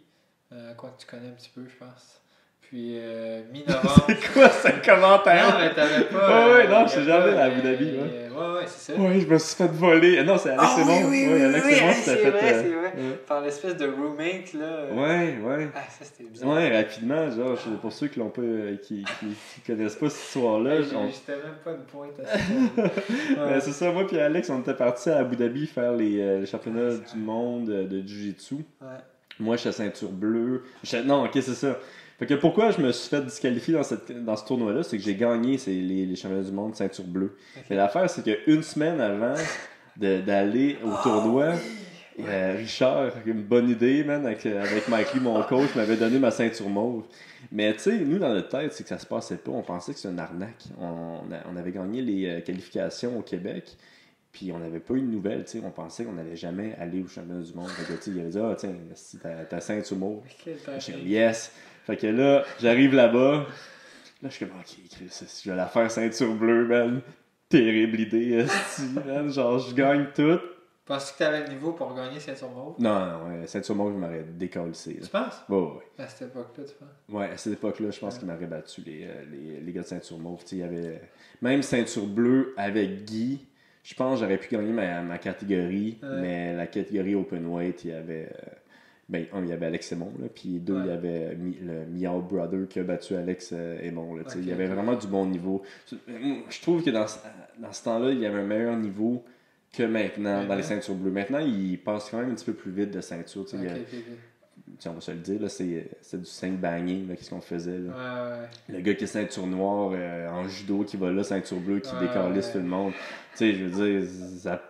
Quoi que tu connais un petit peu, je pense. Puis mi-novembre. C'est quoi ce commentaire? Non, mais t'avais pas. Ouais, non, je suis jamais à Abu Dhabi. Ouais, c'est ça. Ouais, je me suis fait voler. Non, c'est Alex Simon. Oui, Alex Simon qui t'a c'est fait. vrai, c'est vrai. Ouais. Par l'espèce de roommate, là. Ouais. Ah, ça, c'était bizarre. Ouais, rapidement, genre, pour ceux qui l'ont pas, qui connaissent pas cette histoire-là. J'étais même pas une pointe à ça. Ben, c'est ça, moi puis Alex, on était partis à Abu Dhabi faire les championnats du monde de Jiu-Jitsu. Ouais. Moi, j'étais ceinture bleue. Non, ok, c'est ça. Fait que pourquoi je me suis fait disqualifier dans ce tournoi-là, c'est que j'ai gagné les championnats du monde ceinture bleue. Okay. Mais l'affaire, c'est qu'une semaine avant d'aller au tournoi, Richard, une bonne idée, man, avec Mike Lee, mon coach, m'avait donné ma ceinture mauve. Mais tu sais, nous, dans notre tête, c'est que ça se passait pas. On pensait que c'était une arnaque. On avait gagné les qualifications au Québec. Puis on n'avait pas eu de nouvelles, tu sais, on pensait qu'on n'allait jamais aller au championnat du monde. Fait que, tu sais, il avait dit, ah, tiens, si ta ceinture mauve. J'ai dit, yes. Fait que là, j'arrive là-bas. Là, je suis comme, ok, Chris, je vais la faire ceinture bleue, man. Terrible idée, man. Genre, je gagne tout. Penses-tu que t'avais le niveau pour gagner ceinture mauve? Non, ceinture mauve, je m'aurais décollé. Tu penses? Ouais. À cette époque-là, tu penses? Ouais, à cette époque-là, je pense qu'il m'aurait battu les gars de ceinture mauve. Tu sais, il y avait même ceinture bleue avec Guy. Je pense que j'aurais pu gagner ma catégorie, mais la catégorie Openweight, il y avait il y avait Alex Aymon, là, puis deux, il y avait le Miao Brother qui a battu Alex Aymon. Là, il y avait vraiment du bon niveau. Je trouve que dans ce temps-là, il y avait un meilleur niveau que maintenant dans les ceintures bleues. Maintenant, il passe quand même un petit peu plus vite de ceinture. On va se le dire, là, c'est du 5 banging, qu'est-ce qu'on faisait. Là. Le gars qui est ceinture noire en judo, qui va là, ceinture bleue, qui décalisse tout le monde. Tu sais, je veux dire, ça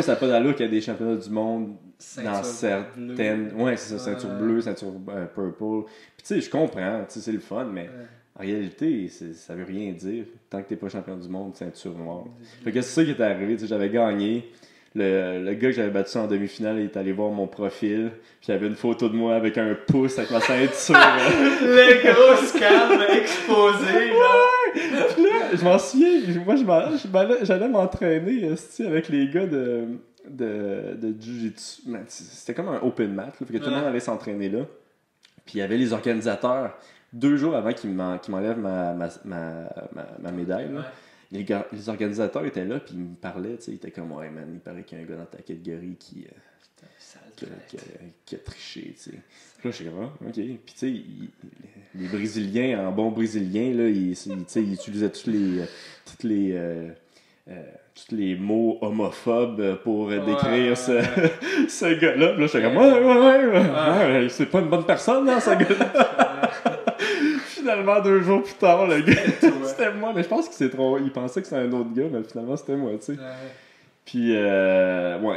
n'a pas d'allure qu'il y a des championnats du monde ceinture dans certaines. Ouais, c'est ça, ceinture bleue, ceinture purple. Puis tu sais, je comprends, c'est le fun, mais en réalité, ça veut rien dire tant que t'es pas champion du monde, ceinture noire. Fait que c'est ça qui est arrivé, j'avais gagné. Le gars que j'avais battu en demi-finale, il est allé voir mon profil, puis il y avait une photo de moi avec un pouce avec ma ceinture. Le gros scam exposé, là. Puis là, je m'en souviens, moi j'allais m'entraîner avec les gars de Jiu-Jitsu. C'était comme un open mat, là, fait que tout le monde allait s'entraîner là. Puis il y avait les organisateurs, 2 jours avant qu'ils m'enlèvent ma médaille, là. Les organisateurs étaient là, puis ils me parlaient, ils étaient comme, ouais, man, il paraît qu'il y a un gars dans ta catégorie qui a triché, tu sais. Puis là, je suis comme, ok. Puis, tu sais, les Brésiliens, en bon brésilien, là, ils utilisaient tous les mots homophobes pour décrire ce gars-là. Puis là, j'étais comme, ouais, c'est pas une bonne personne, hein, ce gars-là. Finalement, 2 jours plus tard, le gars, c'était moi. Mais je pense qu'il pensait que c'était un autre gars, mais finalement, c'était moi, tu sais. Puis,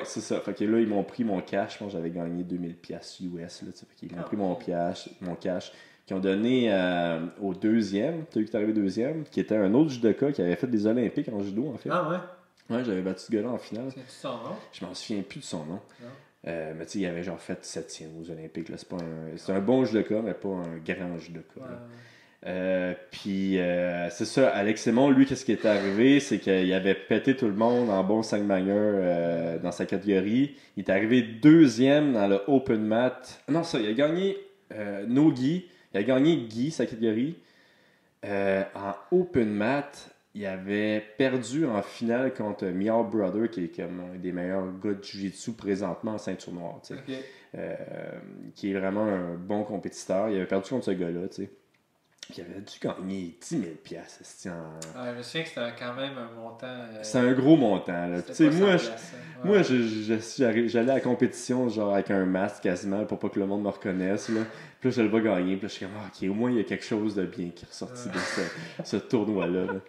c'est ça. Fait que là, ils m'ont pris mon cash. Je pense que j'avais gagné 2000$ US, là, fait qu'ils m'ont pris mon cash, qu'ils ont donné au deuxième, tu as vu que t'es arrivé deuxième, qui était un autre judoka qui avait fait des Olympiques en judo, en fait. Ah ouais? Ouais, j'avais battu ce gars-là en finale. C'est son nom? Je m'en souviens plus de son nom. Mais tu sais, il avait genre fait 7e aux Olympiques. Là. C'est un bon judoka, mais pas un grand judoka. Puis c'est ça, Alex Aymon, lui, qu'est-ce qui est arrivé, c'est qu'il avait pété tout le monde en bon 5-banger dans sa catégorie. Il est arrivé 2e dans le open mat. Non, ça, il a gagné Guy. Il a gagné Guy, sa catégorie. En open mat, il avait perdu en finale contre Miao Brother, qui est comme un des meilleurs gars de Jiu-Jitsu présentement en ceinture noire. Qui est vraiment un bon compétiteur. Il avait perdu contre ce gars-là, tu sais. Puis il avait dû gagner 10 000$. Je me souviens que c'était quand même un montant. C'est un gros montant. Là. Moi, j'allais à la compétition genre avec un masque quasiment pour pas que le monde me reconnaisse. Là. Puis là, je le vois gagner. Puis là, je suis comme, ok, au moins il y a quelque chose de bien qui est ressorti de ce tournoi-là. Là.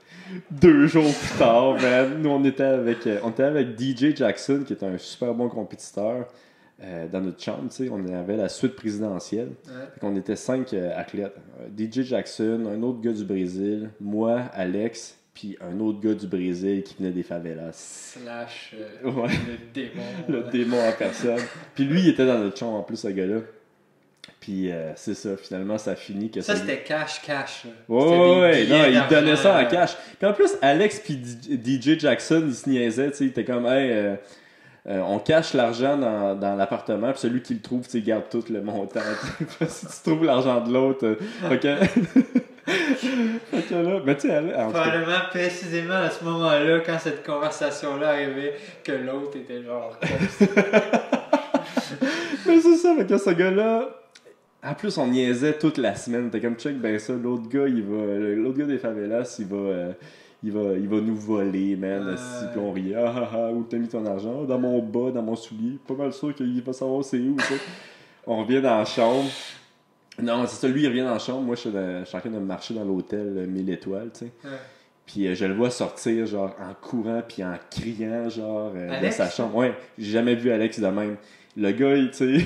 2 jours plus tard, man, nous on était avec DJ Jackson, qui est un super bon compétiteur. Dans notre chambre, on avait la suite présidentielle. On était 5 athlètes. DJ Jackson, un autre gars du Brésil, moi, Alex, puis un autre gars du Brésil qui venait des favelas. / le démon. Le démon en personne. Puis lui, il était dans notre chambre en plus, ce gars-là. Puis c'est ça, finalement, ça finit que ça c'était cash. Ouais, non, il donnait ça en cash. Puis en plus, Alex puis DJ Jackson, ils se niaisaient, il était comme, hey... on cache l'argent dans l'appartement, puis celui qui le trouve, tu sais, garde tout le montant. Si tu trouves l'argent de l'autre, ok. Ok, là, mais tu sais, probablement précisément à ce moment-là, quand cette conversation-là arrivait, que l'autre était genre. Mais c'est ça, fait que ce gars-là. En plus, on niaisait toute la semaine. T'es comme check, ben ça, l'autre gars des favelas, il va nous voler, man. Si, puis on riait, où t'as mis ton argent? Dans mon bas, dans mon soulier. Pas mal sûr qu'il va savoir c'est où, ça. On revient dans la chambre. Non, c'est ça, lui, il revient dans la chambre. Moi, je suis en train de marcher dans l'hôtel 1000 étoiles, tu sais. Ouais. Puis je le vois sortir, genre, en courant, puis en criant, genre, de sa chambre. Ouais, j'ai jamais vu Alex de même. Le gars, tu sais...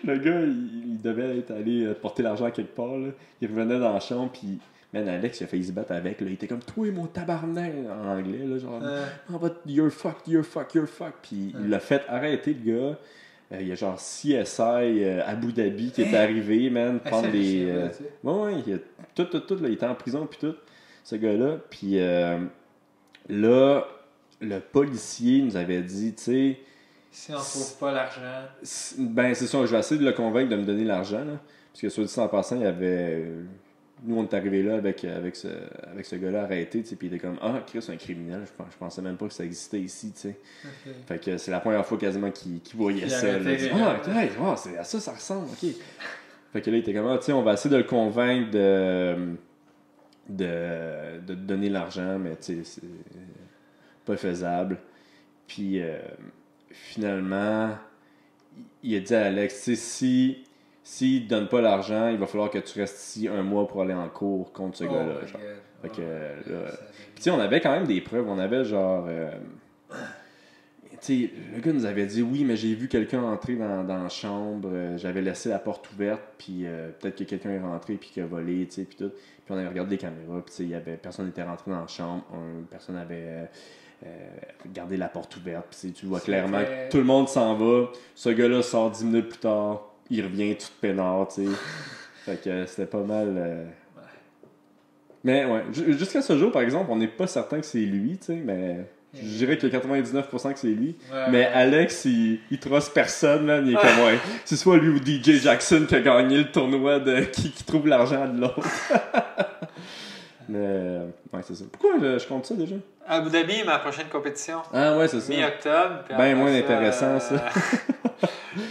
Le gars, il devait être allé porter l'argent quelque part, là. Il revenait dans la chambre, puis... Man, Alex, il a failli se battre avec, là. Il était comme, toi, mon tabarnak, en anglais, là, genre, oh, but you're fucked. Puis il l'a fait arrêter, le gars. Il y a genre CSI Abu Dhabi qui est arrivé, man, prendre des... ouais, il a tout, là, il était en prison, puis tout, ce gars-là. Puis là, le policier nous avait dit, tu sais... Si on trouve pas l'argent... Ben, c'est ça, je vais essayer de le convaincre de me donner l'argent, là. Parce que, soit dit en passant, il y avait... Nous, on est arrivé là avec ce gars-là arrêté, tu sais, puis il était comme, ah, Chris, un criminel, je pensais même pas que ça existait ici, tu sais. Okay. Fait que c'est la première fois quasiment qu'il voyait ça. C'est à ça, ça ressemble, ok. Fait que là, il était comme, tu sais, on va essayer de le convaincre de donner l'argent, mais tu sais, c'est pas faisable. Puis finalement, il a dit à Alex, tu sais, s'il ne donne pas l'argent, il va falloir que tu restes ici 1 mois pour aller en cours contre ce gars-là. Genre. Fait que, là... Puis tu sais, on avait quand même des preuves. On avait genre... tu sais, le gars nous avait dit, oui, mais j'ai vu quelqu'un entrer dans la chambre. J'avais laissé la porte ouverte, puis peut-être que quelqu'un est rentré puis qu'il a volé, tu sais, puis tout. Puis on avait regardé les caméras, puis tu sais, personne n'était rentré dans la chambre. Personne n'avait... gardé la porte ouverte. Puis tu vois clairement que tout le monde s'en va. Ce gars-là sort 10 minutes plus tard. Il revient tout peinard, tu sais. Fait que c'était pas mal... Mais ouais, jusqu'à ce jour, par exemple, on n'est pas certain que c'est lui, tu sais, mais je dirais qu'il y a 99% que c'est lui. Ouais, mais Alex, il trosse personne, man. Il est comme, ouais, c'est soit lui ou DJ Jackson qui a gagné le tournoi de qui trouve l'argent de l'autre. Mais, ouais, c'est ça. Pourquoi je compte ça déjà? Abu Dhabi, ma prochaine compétition. Ah ouais, c'est ça. Mi-octobre. Ben moins intéressant, ça.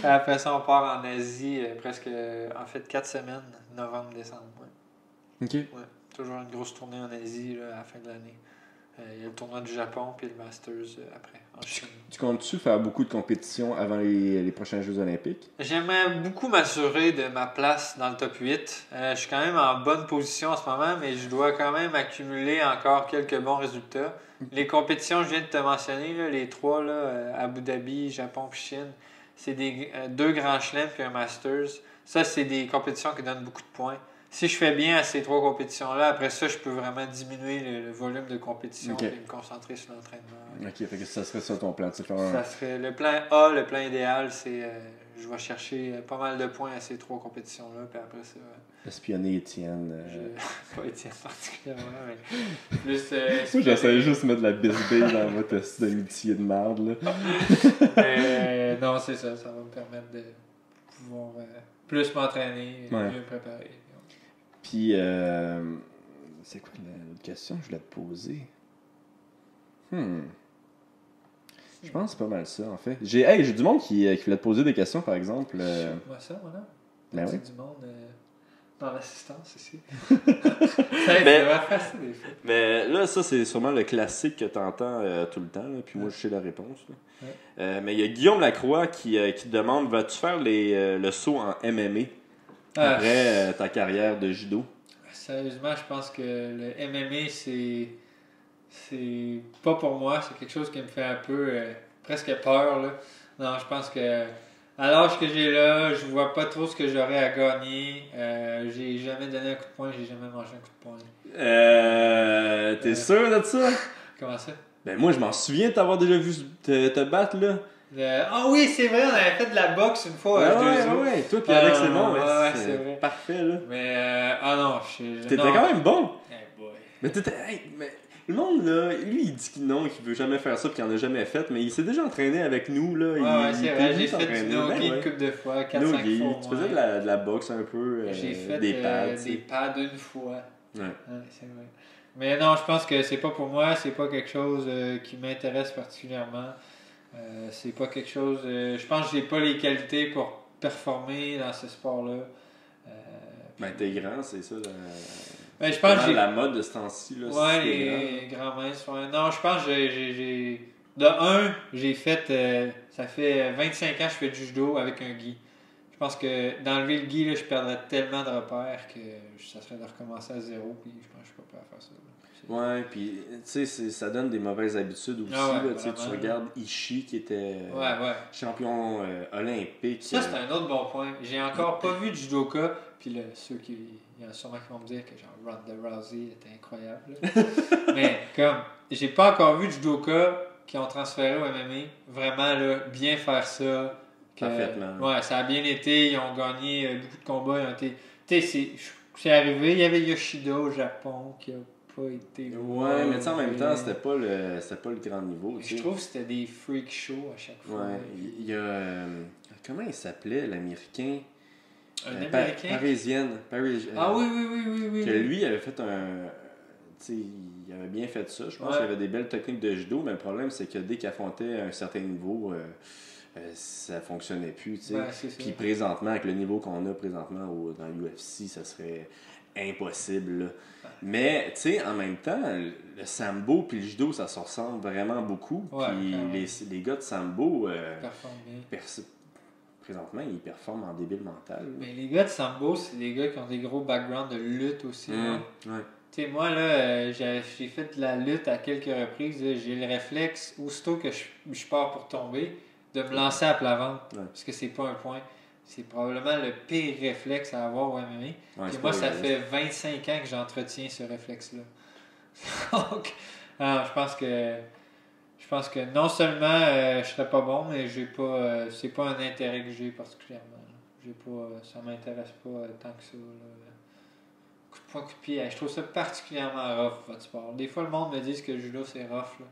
Après ça, on part en Asie, presque, en fait, 4 semaines, novembre, décembre. Ouais. OK. Ouais, toujours une grosse tournée en Asie là, à la fin de l'année. Il y a le tournoi du Japon puis le Masters après, en Chine. Tu comptes-tu faire beaucoup de compétitions avant les prochains Jeux olympiques? J'aimerais beaucoup m'assurer de ma place dans le top 8. Je suis quand même en bonne position en ce moment, mais je dois quand même accumuler encore quelques bons résultats. Les compétitions que je viens de te mentionner, là, les 3, là, Abu Dhabi, Japon puis Chine, c'est 2 grands chelems puis un Masters. Ça, c'est des compétitions qui donnent beaucoup de points. Si je fais bien à ces 3 compétitions-là, après ça, je peux vraiment diminuer le volume de compétition et me concentrer sur l'entraînement. OK, fait que ça serait ça ton plan. Ça serait le plan A, le plan idéal, c'est je vais chercher pas mal de points à ces 3 compétitions-là, puis après ça... espionner Étienne. Pas Étienne particulièrement, mais plus... Moi, j'essayais juste de mettre de la bisbille dans votre amitié de merde, là. Non, c'est ça. Ça va me permettre de pouvoir plus m'entraîner, mieux préparer. Puis, c'est quoi l'autre question que je voulais te poser? Je pense que c'est pas mal ça, en fait. J'ai du monde qui voulait te poser des questions, par exemple. Moi, ça, voilà. Ben oui. Du monde dans l'assistance ici. Ça va facile, des fois. Mais là, ça, c'est sûrement le classique que tu entends tout le temps. Là, puis moi, je sais la réponse. Là. Mais il y a Guillaume Lacroix qui te demande, vas-tu faire le saut en MMA après ta carrière de judo? Sérieusement, je pense que le MMA, c'est pas pour moi. C'est quelque chose qui me fait un peu presque peur. Là. Non, je pense que à l'âge que j'ai là, je vois pas trop ce que j'aurais à gagner. J'ai jamais donné un coup de poing, j'ai jamais mangé un coup de poing. T'es sûr de ça? Comment ça? Ben moi, je m'en souviens de t'avoir déjà vu te battre, là. Ah oui, c'est vrai, on avait fait de la boxe une fois. Ouais, toi puis Alex, c'est bon. C'est vrai. Parfait, là. Mais, non, t'étais quand même bon. Hey boy. Mais le monde, là, lui, il dit que non, qu'il veut jamais faire ça, puis qu'il en a jamais fait, mais il s'est déjà entraîné avec nous, là. Ouais, c'est vrai, j'ai fait s'entraîner. du no-gi une ouais. couple de fois, 4-5 No-gi. fois. Tu faisais de la boxe un peu, J'ai fait des pads. des pads une fois. Ouais. Ouais, c'est vrai. Mais non, je pense que c'est pas pour moi, c'est pas quelque chose qui m'intéresse particulièrement. C'est pas quelque chose. Je pense que j'ai pas les qualités pour performer dans ce sport-là. Ben, t'es grand, c'est ça. Ben, je pense que j'ai. La mode de ce temps-ci, là. Ouais, si t'es les grands minces. Ouais. Non, je pense que j'ai. De un, j'ai fait. Ça fait 25 ans que je fais du judo avec un gi. Je pense que d'enlever le gi, là, je perdrais tellement de repères que ça serait de recommencer à zéro. Puis je pense que je suis pas prêt à faire ça. Ouais, puis tu sais, ça donne des mauvaises habitudes aussi. Ah ouais, là, tu regardes Ishii qui était champion olympique. Ça, c'est un autre bon point. J'ai encore pas vu de judoka. Puis là, il y en a sûrement qui vont me dire que genre Ronda Rousey était incroyable. Là. Mais comme, j'ai pas encore vu de judoka qui ont transféré au MMA vraiment là, bien faire ça. Parfaitement. Ouais, ça a bien été. Ils ont gagné beaucoup de combats. Ils ont été. Tu sais, c'est arrivé. Il y avait Yoshida au Japon qui a pas été. Ouais, mais tu sais, en même temps, c'était pas le grand niveau. Je trouve que c'était des freak shows à chaque fois. Ouais, il y a. Comment il s'appelait, l'américain? Un américain? Parisienne. Ah oui. Que lui, il avait fait un. Tu sais, il avait bien fait ça. Je pense qu'il avait des belles techniques de judo, mais le problème, c'est que dès qu'il affrontait un certain niveau, ça fonctionnait plus. Tu sais. Ouais, puis présentement, avec le niveau qu'on a présentement dans l'UFC, ça serait impossible. Là. Mais, tu sais, en même temps, le sambo puis le judo, ça se ressemble vraiment beaucoup. Ouais, puis les gars de sambo, performent bien. Présentement, ils performent en débile mental. Mais les gars de sambo, c'est des gars qui ont des gros backgrounds de lutte aussi. Ouais. Tu sais, moi, là, j'ai fait de la lutte à quelques reprises. Là, j'ai le réflexe, aussitôt que je pars pour tomber, de me lancer à plat ventre. Ouais. Parce que c'est pas un point. C'est probablement le pire réflexe à avoir au MMA. Ouais, et moi, ça fait 25 ans que j'entretiens ce réflexe-là. Donc, alors, je pense que non seulement je serais pas bon, mais j'ai pas c'est pas un intérêt que j'ai particulièrement. Ça m'intéresse pas tant que ça. Là. Coup de poing, coup de pied, je trouve ça particulièrement rough, votre sport. Des fois, le monde me dit que le judo, c'est rough. Là.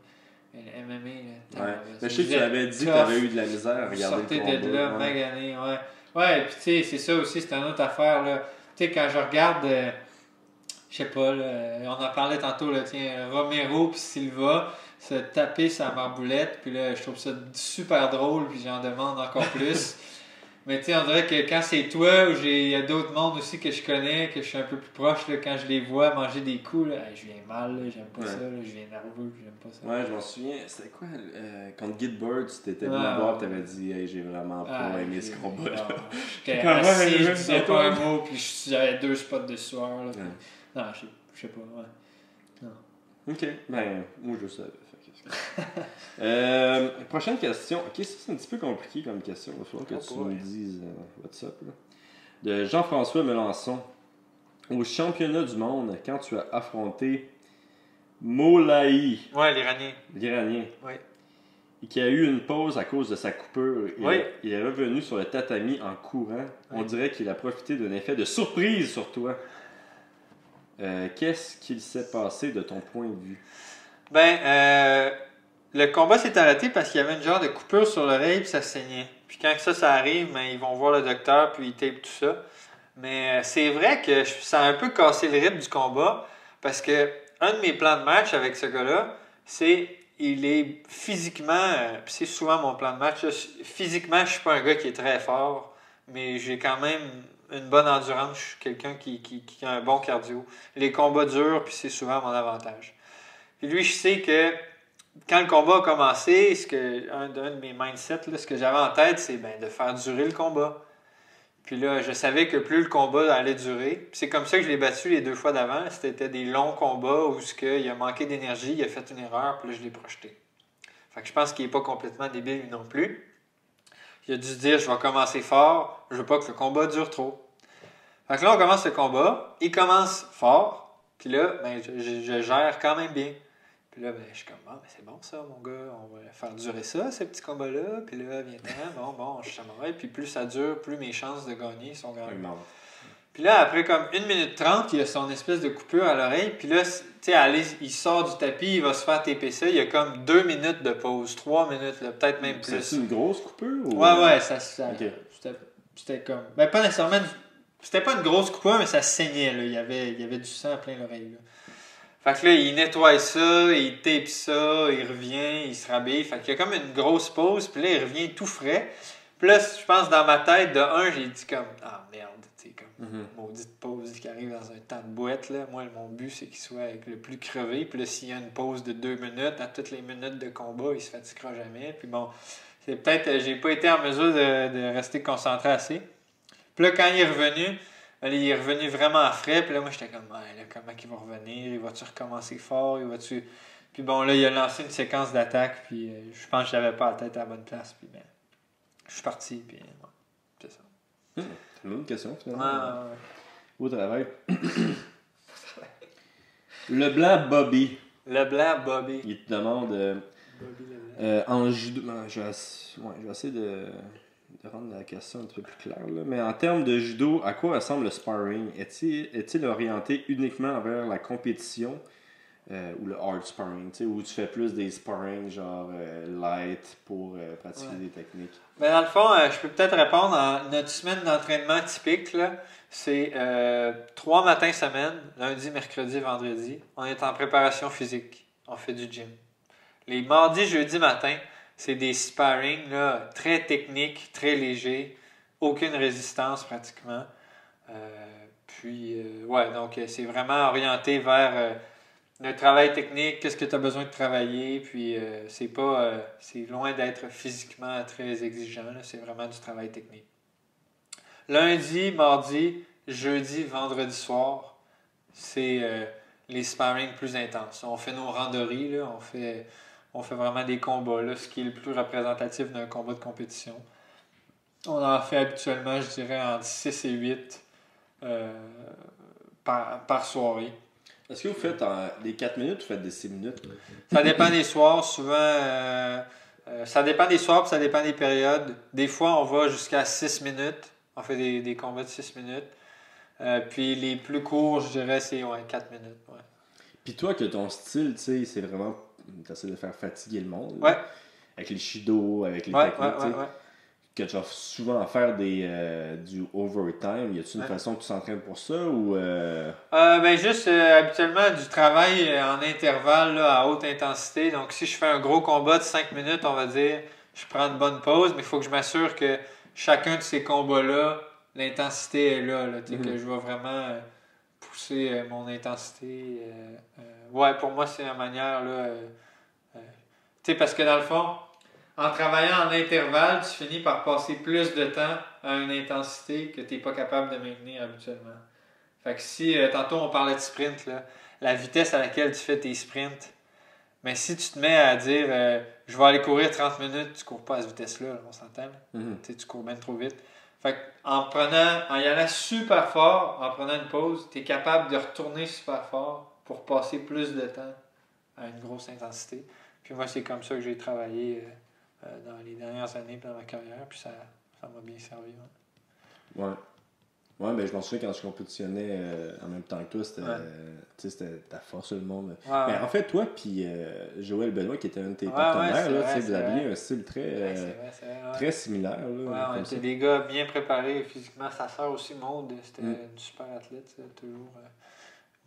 Mais le MMA, ouais. Je sais que tu avais dit que tu avais eu de la misère à regarder le combat. De là, magané, ouais. Ouais, puis tu sais, c'est ça aussi, c'est une autre affaire. Là. Tu sais, quand je regarde, je sais pas, là, on en parlait tantôt, là, tiens, Romero puis Silva se taper sa marboulette, puis là, je trouve ça super drôle, puis j'en demande encore plus. Mais tu sais, on dirait que quand c'est toi, ou il y a d'autres mondes aussi que je connais, que je suis un peu plus proche, là, quand je les vois manger des coups, là, je viens mal, là, j'aime pas ça, là, je viens nerveux, j'aime pas ça. Ouais, je m'en souviens, c'était quoi, contre Gilbert, tu t'étais venu me voir, tu avais dit, hey, j'ai vraiment pas aimé ce combat-là. J'étais assis, je disais pas un mot, puis j'avais 2 spots de sueur, là. Non, je sais pas, ouais. Non. Ok, ben, moi je savais. Prochaine question. Ok, ça c'est un petit peu compliqué comme question. Il va falloir que tu me dises what's up. Là. De Jean-François Melançon. Au championnat du monde, quand tu as affronté Mollaï. Ouais, l'Iranien. L'Iranien. Oui. Et qui a eu une pause à cause de sa coupure. Oui. Il est revenu sur le tatami en courant. Oui. On dirait qu'il a profité d'un effet de surprise sur toi. Qu'est-ce qu'il s'est passé de ton point de vue? Ben, le combat s'est arrêté parce qu'il y avait une genre de coupure sur l'oreille et ça saignait. Puis quand ça arrive, ben, ils vont voir le docteur puis ils tapent tout ça. Mais c'est vrai que ça a un peu cassé le rythme du combat parce que un de mes plans de match avec ce gars-là, c'est il est physiquement, puis c'est souvent mon plan de match, là, physiquement je suis pas un gars qui est très fort, mais j'ai quand même une bonne endurance, je suis quelqu'un qui a un bon cardio. Les combats durent, puis c'est souvent mon avantage. Puis lui, je sais que quand le combat a commencé, un de mes mindsets, là, ce que j'avais en tête, c'est de faire durer le combat. Puis là, je savais que plus le combat allait durer. Puis c'est comme ça que je l'ai battu les 2 fois d'avant. C'était des longs combats où il a manqué d'énergie, il a fait une erreur, puis là, je l'ai projeté. Fait que je pense qu'il n'est pas complètement débile, lui non plus. Il a dû se dire, je vais commencer fort, je veux pas que le combat dure trop. Fait que là, on commence le combat, il commence fort, puis là, je gère quand même bien. Puis là, je suis comme, ah, mais c'est bon ça, mon gars, on va faire durer ça, ce petit combat-là. Puis là, viens-t'en, bon, je t'aimerais. Puis plus ça dure, plus mes chances de gagner sont grandes. Puis là, après comme 1 minute 30, il y a son espèce de coupure à l'oreille. Puis là, tu sais, il sort du tapis, il va se faire taper ça. Il y a comme 2 minutes de pause, 3 minutes, là, peut-être même plus. C'est une grosse coupure? Ou... Ouais, Ok. c'était comme... Ben, pas nécessairement... C'était pas une grosse coupure, mais ça saignait, là. Il y avait du sang plein l'oreille, là. Fait que là, il nettoie ça, il tape ça, il revient, il se rhabille. Fait qu'il y a comme une grosse pause, puis là, il revient tout frais. Puis là, je pense, dans ma tête, de un, j'ai dit comme, ah merde, tu sais, comme, maudite pause qui arrive dans un temps de boîte, là. Moi, mon but, c'est qu'il soit avec le plus crevé. Puis là, s'il y a une pause de 2 minutes, à toutes les minutes de combat, il se fatiguera jamais. Puis bon, c'est peut-être, j'ai pas été en mesure de rester concentré assez. Puis là, quand il est revenu vraiment frais. Puis là, moi, j'étais comme, ouais, là, comment il va revenir? Il va-tu recommencer fort? Puis bon, là, il a lancé une séquence d'attaque. Puis je pense que j'avais pas la tête à la bonne place. Puis ben, je suis parti. Puis ouais, c'est ça. C'est une bonne question, finalement. Ouais. Au travail. Le blanc Bobby. Le blanc Bobby. Il te demande Bobby Leblanc. en judo. Je vais essayer de rendre la question un petit peu plus claire. Là. Mais en termes de judo, à quoi ressemble le sparring? Est-il orienté uniquement vers la compétition ou le hard sparring? Où tu fais plus des sparring genre light pour pratiquer des techniques? Ben, dans le fond, je peux peut-être répondre. Notre semaine d'entraînement typique, là, c'est 3 matins semaine, lundi, mercredi, vendredi. On est en préparation physique. On fait du gym. Les mardis, jeudi matin, c'est des sparring là, très techniques, très légers. Aucune résistance pratiquement. Donc c'est vraiment orienté vers le travail technique, qu'est-ce que tu as besoin de travailler. Puis c'est loin d'être physiquement très exigeant. Là, c'est vraiment du travail technique. Lundi, mardi, jeudi, vendredi soir, c'est les sparring plus intenses. On fait nos randories, là, on fait vraiment des combats, là, ce qui est le plus représentatif d'un combat de compétition. On en fait habituellement, je dirais, entre 6 et 8 par soirée. Est-ce que vous faites des 4 minutes ou vous faites des 6 minutes? Ça dépend des soirs, souvent. Ça dépend des soirs, puis ça dépend des périodes. Des fois, on va jusqu'à 6 minutes. On fait des combats de 6 minutes. Puis les plus courts, je dirais, c'est 4 minutes. Ouais. Puis toi, que ton style, tu sais, c'est vraiment... Tu essaies de faire fatiguer le monde. Ouais. Avec les shido, avec les techniques, ouais. Que tu vas souvent faire du overtime. Y a-t-il une façon que tu s'entraînes pour ça ou juste habituellement du travail en intervalle là, à haute intensité. Donc si je fais un gros combat de 5 minutes, on va dire, je prends une bonne pause, mais il faut que je m'assure que chacun de ces combats-là, l'intensité est là, que je vais vraiment pousser mon intensité. Pour moi, c'est la manière là. Parce que dans le fond, en travaillant en intervalle, tu finis par passer plus de temps à une intensité que tu n'es pas capable de maintenir habituellement. Fait que si, tantôt on parlait de sprint, là, la vitesse à laquelle tu fais tes sprints, mais si tu te mets à dire je vais aller courir 30 minutes, tu cours pas à cette vitesse-là, là, on s'entend. Tu cours bien trop vite. Fait en y allant super fort, en prenant une pause, tu es capable de retourner super fort pour passer plus de temps à une grosse intensité. Puis moi, c'est comme ça que j'ai travaillé dans les dernières années dans ma carrière, puis ça m'a bien servi. Ouais, ben je m'en souviens quand je compétitionnais en même temps que toi, c'était ta force, le monde. Mais en fait, toi puis Joël Benoît, qui était un de tes partenaires, vous aviez un style très similaire. Là, on était des gars bien préparés physiquement. Sa sœur aussi, Maude, c'était une super athlète, toujours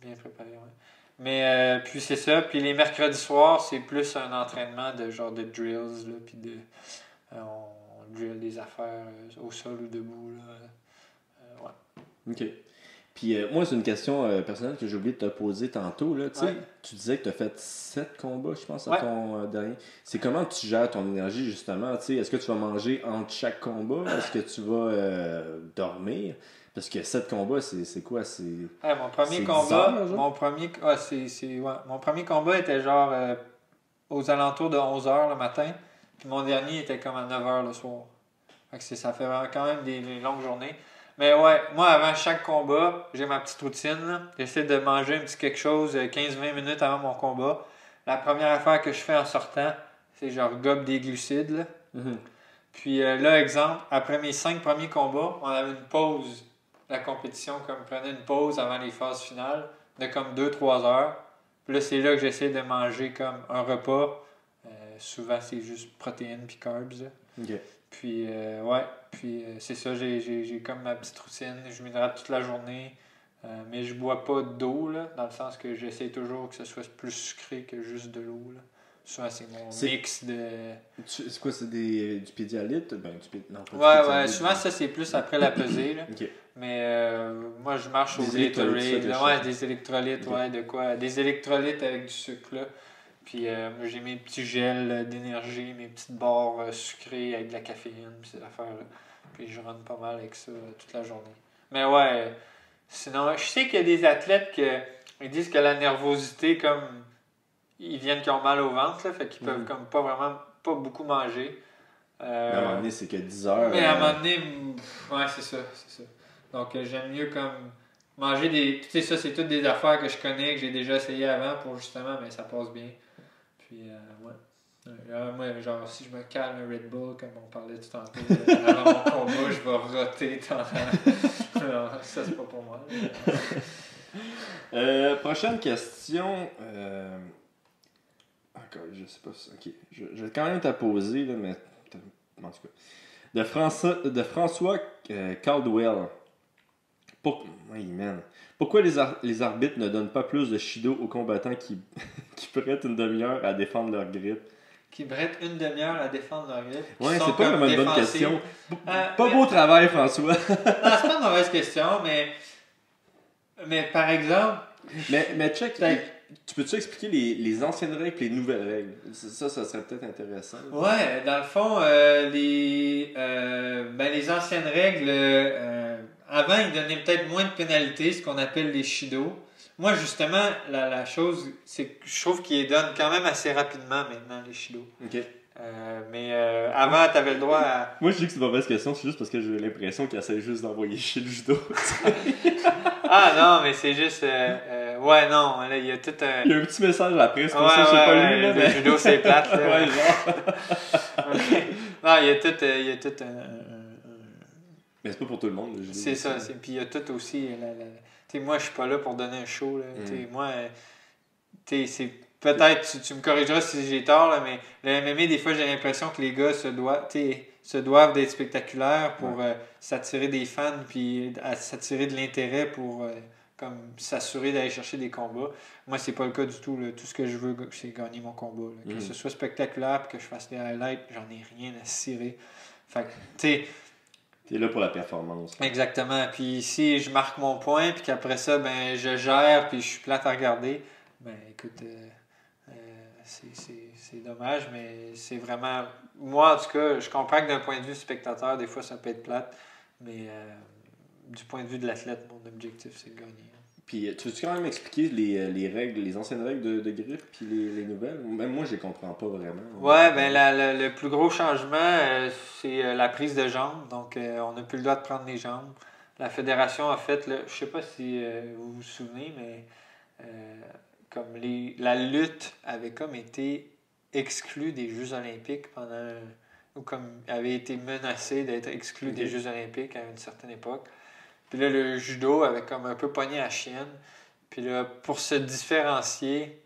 bien préparée. Ouais. Mais puis c'est ça. Puis les mercredis soirs, c'est plus un entraînement de genre de drills, là, puis on drill des affaires au sol ou debout. Là. OK. Puis moi, c'est une question personnelle que j'ai oublié de te poser tantôt. Là, tu disais que tu as fait 7 combats, je pense, à ton dernier. C'est comment tu gères ton énergie, justement? Est-ce que tu vas manger entre chaque combat? Est-ce que tu vas dormir? Parce que 7 combats, c'est quoi? Mon premier combat, mon premier combat était genre aux alentours de 11h le matin. Puis mon dernier était comme à 9h le soir. Fait que ça fait quand même des longues journées. Mais moi, avant chaque combat, j'ai ma petite routine. Là. J'essaie de manger un petit quelque chose 15-20 minutes avant mon combat. La première affaire que je fais en sortant, c'est genre gobe des glucides. Là. Puis là, exemple, après mes 5 premiers combats, on avait une pause la compétition comme prenait une pause avant les phases finales de comme 2-3 heures. Puis là, c'est là que j'essaie de manger comme un repas. Souvent, c'est juste protéines puis carbs. Là. Ok. Puis, c'est ça, j'ai comme ma petite routine. Je m'hydrate toute la journée. Mais je bois pas d'eau, là, dans le sens que j'essaie toujours que ce soit plus sucré que juste de l'eau. Là. Souvent, c'est mon mix de... C'est quoi, c'est du Pédialyte? Ben, non, pas du Ouais, Pédialyte, souvent, ça, c'est plus après la pesée. Là. Ok. Mais moi, je marche Des au électrolytes, Gatorade. ça, Ouais, des électrolytes, Ok. ouais, de quoi? Des électrolytes avec du sucre, là. Puis moi, j'ai mes petits gels d'énergie, mes petites barres sucrées avec de la caféine, puis ces affaires-là. Puis je rentre pas mal avec ça toute la journée. Mais ouais, sinon, je sais qu'il y a des athlètes qui disent que la nervosité, comme, ils viennent qui ont mal au ventre, là, fait qu'ils peuvent comme pas beaucoup manger. Mais à un moment donné, c'est que 10 heures. Mais à un moment donné, ouais, c'est ça. Donc, j'aime mieux comme manger des... Tu sais, ça, c'est toutes des affaires que je connais, que j'ai déjà essayé avant pour justement, mais ça passe bien. Puis, ouais. Moi, genre, si je me calme un Red Bull, comme on parlait tout tantôt, avant mon combat, je vais roter non, ça, c'est pas pour moi. Prochaine question. Encore, je sais pas. Ok. Je vais quand même te poser, là, mais. En tout cas. De François Caldwell. Oui, man. Pourquoi les arbitres ne donnent pas plus de Shido aux combattants qui prêtent une demi-heure à défendre leur grippe? Qui prêtent une demi-heure à défendre leur grippe. Ouais, c'est pas vraiment une bonne question. Pas mais... beau travail, François. Non, c'est pas une mauvaise question, mais par exemple... Mais check, tu peux-tu expliquer les anciennes règles et les nouvelles règles? Ça serait peut-être intéressant. Ouais, dans le fond, les anciennes règles, avant, ils donnaient peut-être moins de pénalités, ce qu'on appelle les Shido. Moi, justement, la chose, c'est que je trouve qu'ils les donnent quand même assez rapidement maintenant, les Shido. Ok. Mais avant, tu avais le droit à... Moi, je dis que c'est une mauvaise question, c'est juste parce que j'ai l'impression qu'ils essaient juste d'envoyer chez le judo. Ah non, mais c'est juste... ouais, non, là, il y a tout un... Il y a un petit message après, c'est pour ça que je sais pas lu, là. Le judo, c'est plate, là. Ouais, genre. Non, il y a tout un... Mais c'est pas pour tout le monde, le judo. C'est ça, puis il y a tout aussi... Tu sais, moi, je suis pas là pour donner un show, là. Tu sais, moi, c'est... Peut-être, tu me corrigeras si j'ai tort, là, mais le MMA, des fois, j'ai l'impression que les gars se doivent d'être spectaculaires pour s'attirer des fans, puis s'attirer de l'intérêt pour comme s'assurer d'aller chercher des combats. Moi, c'est pas le cas du tout. Là. Tout ce que je veux, c'est gagner mon combat. Là. Que ce soit spectaculaire, puis que je fasse des highlights, j'en ai rien à cirer. Fait que, tu sais... T'es là pour la performance. Exactement. Puis si je marque mon point, puis qu'après ça, ben je gère, puis je suis plate à regarder, ben écoute... c'est dommage, mais c'est vraiment... Moi, en tout cas, je comprends que d'un point de vue spectateur, des fois, ça peut être plate, mais du point de vue de l'athlète, mon objectif, c'est de gagner. Puis, tu veux quand même expliquer les règles, les anciennes règles de griffe, puis les nouvelles? Même moi, je les comprends pas vraiment. Ouais, ben le plus gros changement, c'est la prise de jambes. Donc, on n'a plus le droit de prendre les jambes. La fédération a fait, je sais pas si vous vous souvenez, mais... comme la lutte avait comme été exclue des Jeux olympiques ou comme avait été menacée d'être exclue des Jeux olympiques à une certaine époque. Puis là, le judo avait comme un peu pogné à chienne. Puis là, pour se différencier,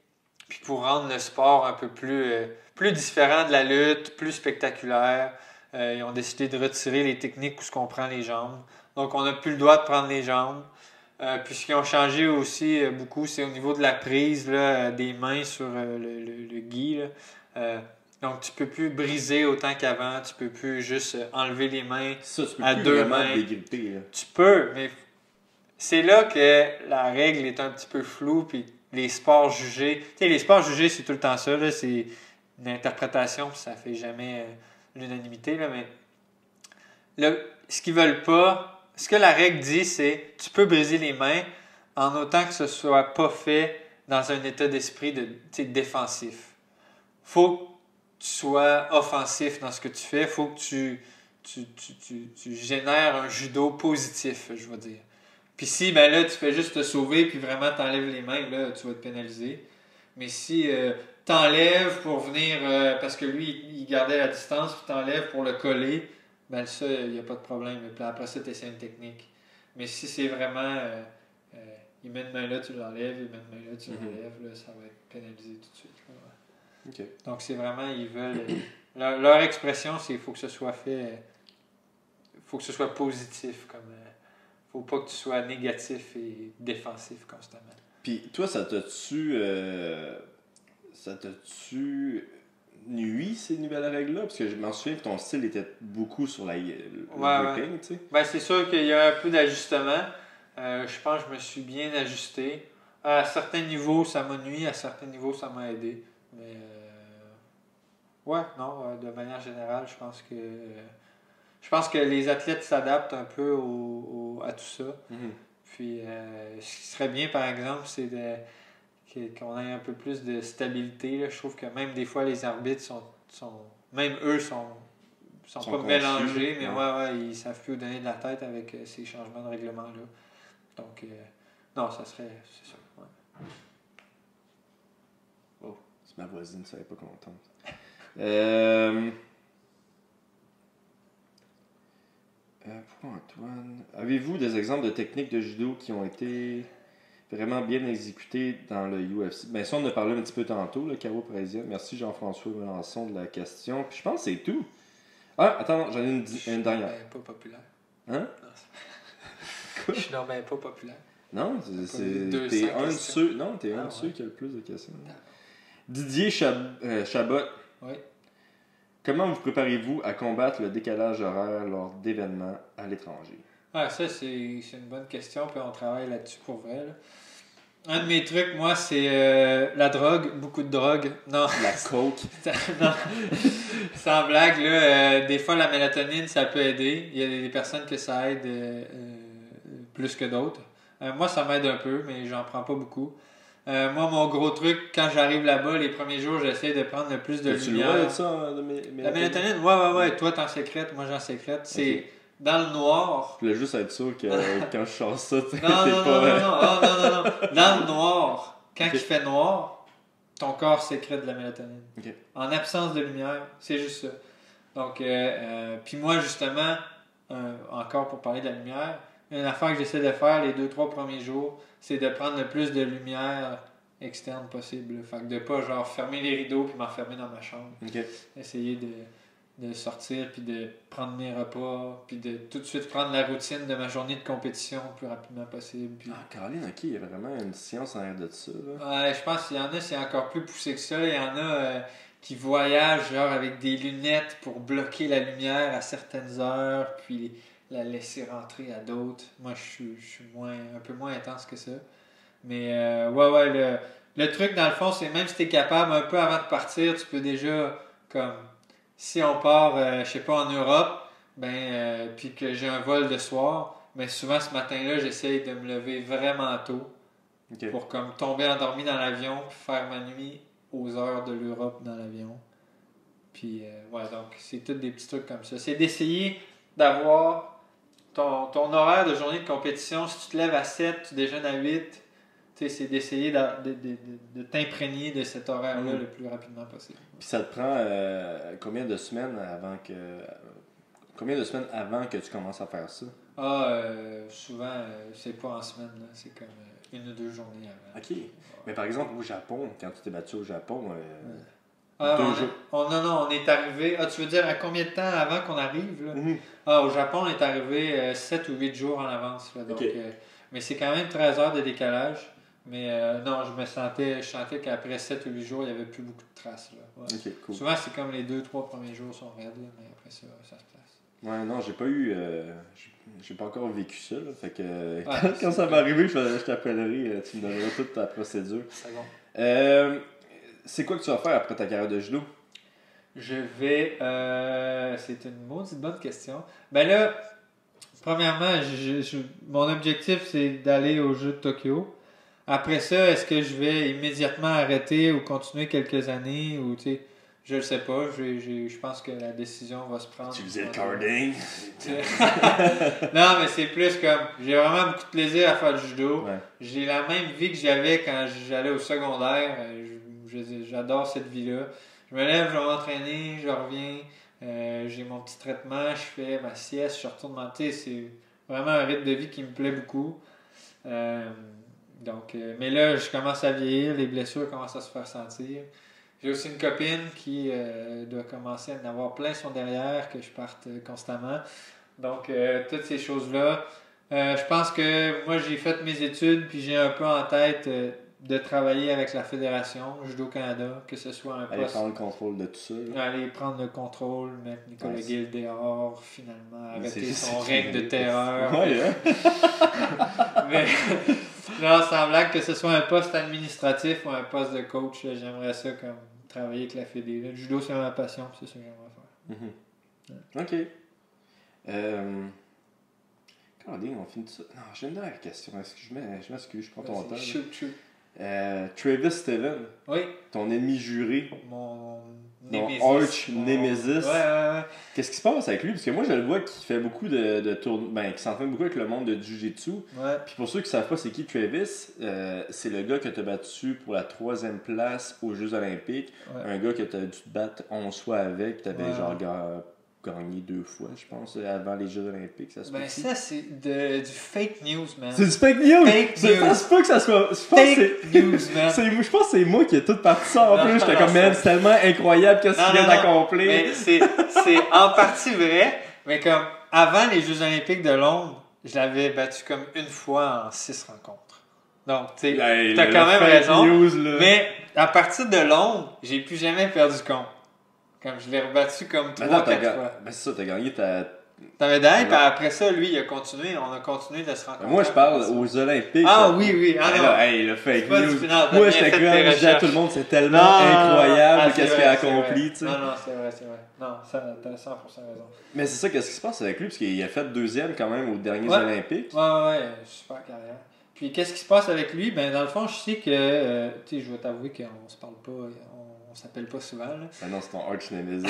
puis pour rendre le sport un peu plus différent de la lutte, plus spectaculaire, ils ont décidé de retirer les techniques où on prend les jambes. Donc, on n'a plus le droit de prendre les jambes. Puis ce qui ont changé aussi beaucoup, c'est au niveau de la prise là, des mains sur le gi. Donc tu peux plus briser autant qu'avant, tu peux plus juste enlever les mains ça, tu peux à plus deux vraiment mains. dégripper, là. Tu peux, mais c'est là que la règle est un petit peu floue, puis les sports jugés... Tu sais, les sports jugés, c'est tout le temps ça, là, c'est une interprétation, puis ça fait jamais l'unanimité, là, mais là, ce qu'ils veulent pas... Ce que la règle dit, c'est tu peux briser les mains en autant que ce soit pas fait dans un état d'esprit défensif. Faut que tu sois offensif dans ce que tu fais. Faut que tu génères un judo positif, je veux dire. Puis si ben là, tu fais juste te sauver puis vraiment t'enlèves les mains, là, tu vas te pénaliser. Mais si t'enlèves pour venir, parce que lui, il gardait la distance, puis t'enlèves pour le coller, ben ça, il n'y a pas de problème. Puis après ça, tu essaies une technique. Mais si c'est vraiment. Il met une main là, tu l'enlèves, il met une main là, tu l'enlèves, là, ça va être pénalisé tout de suite. Là, ouais. Ok. Donc, c'est vraiment, ils veulent. Leur expression, c'est qu'il faut que ce soit fait. Faut que ce soit positif. Comme, faut pas que tu sois négatif et défensif constamment. Puis toi, ça t'a-tu nuit ces nouvelles règles-là? Parce que je m'en souviens que ton style était beaucoup sur le gripping, tu sais. Ben, c'est sûr qu'il y a un peu d'ajustement. Je pense que je me suis bien ajusté. À certains niveaux, ça m'a nuit, à certains niveaux, ça m'a aidé. Mais de manière générale, je pense que les athlètes s'adaptent un peu à tout ça. Puis ce qui serait bien, par exemple, c'est qu'on ait un peu plus de stabilité. Là. Je trouve que même des fois, les arbitres même eux sont pas mélangés, mais ils savent plus où donner de la tête avec ces changements de règlement-là. Donc, non, ça serait... C'est ça. Ouais. Oh, c'est ma voisine, ça n'est pas contente. Pourquoi Antoine? Avez-vous des exemples de techniques de judo qui ont été vraiment bien exécutées dans le UFC? Ben ça, on en a parlé un petit peu tantôt, le carreau parisien. Merci Jean-François Melançon de la question. Puis je pense que c'est tout. Ah, attends, j'en ai une dernière. Je suis pas populaire. Hein? Je suis normalement pas populaire. Non, t'es un de ceux. Non, t'es un de ceux qui a le plus de questions. Didier Chabot. Oui. Comment vous préparez-vous à combattre le décalage horaire lors d'événements à l'étranger? Ah, ça, c'est une bonne question, puis on travaille là-dessus pour vrai. Là. Un de mes trucs, moi, c'est la drogue, beaucoup de drogue. Non. La coke. Non. Sans blague, là, des fois, la mélatonine, ça peut aider. Il y a des personnes que ça aide plus que d'autres. Moi, ça m'aide un peu, mais j'en prends pas beaucoup. Moi, mon gros truc, quand j'arrive là-bas, les premiers jours, j'essaie de prendre le plus de lumière. Tu ça, de mélatonine? La mélatonine? Ouais. Toi, t'en sécrètes, moi, j'en sécrète. C'est dans le noir. Je voulais juste être sûr que quand je sors ça, t'es non. Dans le noir, quand il fait noir, ton corps sécrète de la mélatonine. Okay. En absence de lumière, c'est juste ça. Donc, puis moi, justement, encore pour parler de la lumière, une affaire que j'essaie de faire les 2-3 premiers jours, c'est de prendre le plus de lumière externe possible. Fait que de pas genre fermer les rideaux puis m'enfermer dans ma chambre. Okay. Essayer de sortir puis de prendre mes repas puis de tout de suite prendre la routine de ma journée de compétition le plus rapidement possible. Puis... Ah, Caroline, ok, il y a vraiment une science en arrière de ça. Là. Ouais, je pense qu'il y en a, c'est encore plus poussé que ça. Il y en a qui voyagent genre avec des lunettes pour bloquer la lumière à certaines heures puis la laisser rentrer à d'autres. Moi, je suis un peu moins intense que ça. Mais le truc, dans le fond, c'est même si tu es capable, un peu avant de partir, tu peux déjà, comme, si on part, je sais pas, en Europe, puis que j'ai un vol de soir, souvent ce matin-là, j'essaye de me lever vraiment tôt pour comme tomber endormi dans l'avion puis faire ma nuit aux heures de l'Europe dans l'avion. Puis, donc, c'est tous des petits trucs comme ça. C'est d'essayer d'avoir ton horaire de journée de compétition. Si tu te lèves à 7, tu déjeunes à 8, c'est d'essayer de t'imprégner de cet horaire-là le plus rapidement possible. Puis ça te prend combien de semaines avant que tu commences à faire ça? Souvent, c'est pas en semaine, là. C'est comme 1 ou 2 journées avant. OK. Mais par exemple, au Japon, quand tu t'es battu au Japon, 2 jours. On est arrivé... tu veux dire à combien de temps avant qu'on arrive? Là? Mm-hmm. Au Japon, on est arrivé 7 ou 8 jours en avance. Là, donc, mais c'est quand même 13 heures de décalage. Mais non, je sentais qu'après 7 ou 8 jours, il n'y avait plus beaucoup de traces. Là. Ouais. Okay, cool. Souvent, c'est comme les 2-3 premiers jours sont raides, là, mais après ça, ça se place. Ouais, non, j'ai pas eu... j'ai pas encore vécu ça. Là, fait que quand ça va arriver, je t'appellerai. Tu me donneras toute ta procédure. C'est bon. C'est quoi que tu vas faire après ta carrière de judo? Je vais... c'est une maudite bonne question. Ben là, premièrement, mon objectif, c'est d'aller aux Jeux de Tokyo. Après ça, est-ce que je vais immédiatement arrêter ou continuer quelques années ou tu sais, je le sais pas. Je pense que la décision va se prendre. Tu faisais le carding? Non, mais c'est plus comme j'ai vraiment beaucoup de plaisir à faire du judo. Ouais. J'ai la même vie que j'avais quand j'allais au secondaire. J'adore cette vie-là. Je me lève, je vais m'entraîner, je reviens, j'ai mon petit traitement, je fais ma sieste, je retourne m'entraîner. Vraiment un rythme de vie qui me plaît beaucoup. Mais là, je commence à vieillir, les blessures commencent à se faire sentir. J'ai aussi une copine qui doit commencer à en avoir plein son derrière, que je parte constamment. Donc, toutes ces choses-là. Je pense que moi, j'ai fait mes études, puis j'ai un peu en tête de travailler avec la Fédération Judo Canada, que ce soit un Aller poste... prendre le contrôle de tout ça. Aller prendre le contrôle, mettre Nicolas Ouais, Gill dehors, finalement, arrêter c'est son règne de terreur. Ouais, hein? Mais non, sans blague, que ce soit un poste administratif ou un poste de coach, là, j'aimerais ça comme travailler avec la Fédé. Le judo, c'est ma passion, c'est ça que j'aimerais faire. Ok. Regardez, on finit tout ça. Non, j'ai une dernière question. Est-ce que je m'excuse, je prends ton temps. Shoot. Travis Steven, Oui, ton ennemi juré, mon ton Némésis. arch Nemesis. Ouais. Qu'est-ce qui se passe avec lui? Parce que moi, je le vois qui fait beaucoup de tournois, qui s'entraîne beaucoup avec le monde de Jiu-Jitsu. Ouais. Puis pour ceux qui savent pas c'est qui Travis, c'est le gars que tu as battu pour la 3e place aux Jeux Olympiques. Ouais. Un gars que tu as dû te battre 11 fois avec, puis tu avais Ouais. genre gagné 2 fois, je pense, avant les Jeux Olympiques. Ça se Ben peut-tu? ça, c'est du fake news, man. C'est du fake news! Fake Je news. pense pas que ça soit. Je pense que Fake news, man. je pense que c'est moi qui ai tout parti ça en Non, plus. J'étais non, comme, man, c'est tellement incroyable qu'est-ce qu'il vient d'accomplir. Mais c'est en partie vrai, mais comme avant les Jeux Olympiques de Londres, je l'avais battu comme une fois en 6 rencontres. Donc, tu sais, Hey, t'as le quand même fake raison. news, là. Mais à partir de Londres, j'ai plus jamais perdu compte. Comme je l'ai rebattu comme Maintenant, 3-4 fois. Ben, c'est ça, t'as gagné ta. Ta médaille, puis Ouais. après ça, lui, il a continué. On a continué de se rencontrer. Moi, je parle aux Olympiques. Ah là. oui. Ah Ben non. là, hey, le fake C'est pas news. du final, t'as Moi, bien j'étais fait comme, tes je disais à recherches. tout le monde, c'est tellement Non, incroyable c'est qu'est-ce vrai, qu'il a c'est vrai. accompli, tu sais. Non, c'est vrai. Non, ça, t'as 100% raison. Mais c'est ça, qu'est-ce qui se passe avec lui? Parce qu'il a fait 2e quand même aux derniers Ouais. Olympiques. Ouais, super carrière. Puis qu'est-ce qui se passe avec lui? Ben dans le fond, je sais que, tu sais, je vais t'avouer qu'on se parle pas, on s'appelle pas souvent, là. Ah non, c'est ton arch nemesis.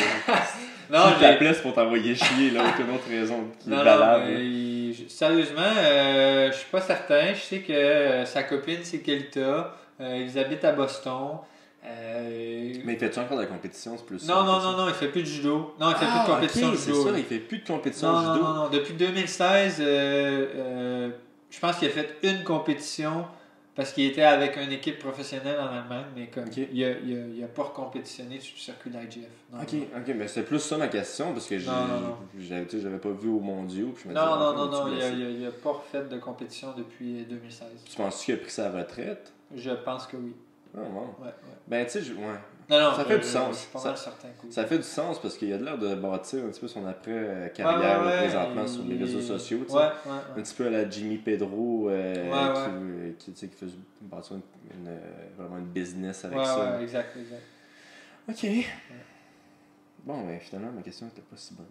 Non, Si je t'appelais, c'est pour t'envoyer chier, là, aucune autre raison qui est valable. Sérieusement, je suis pas certain. Je sais que sa copine, c'est Kelita. Ils habitent à Boston. Mais il fait-tu encore de la compétition? C'est plus Non, il fait plus de judo. Non, il fait plus de compétition de c'est judo. ça, là. il fait plus de compétition Non, de judo. non. Depuis 2016, je pense qu'il a fait une compétition parce qu'il était avec une équipe professionnelle en Allemagne, mais comme Ok. il a pas recompétitionné sur le circuit d'IGF. Non, Ok, mais c'est plus ça ma question, parce que Non. j'avais pas vu au mondiaux. Puis je me disais, Non, tu blessé? il a pas refait de compétition depuis 2016. Tu penses qu'il a pris sa retraite? Je pense que oui. Ah, wow. Ouais. Ben, tu sais, Non, Ça fait du je sens. suis pas mal certain que oui. ça fait du sens parce qu'il a l'air de bâtir un petit peu son après-carrière Ouais, présentement sur les réseaux sociaux. Tu sais. Ouais. Un petit peu à la Jimmy Pedro Ouais. qui faisait bâtir vraiment une business avec Ouais, ça. ouais, exact. Ok. Bon, ben finalement, ma question n'était pas si bonne.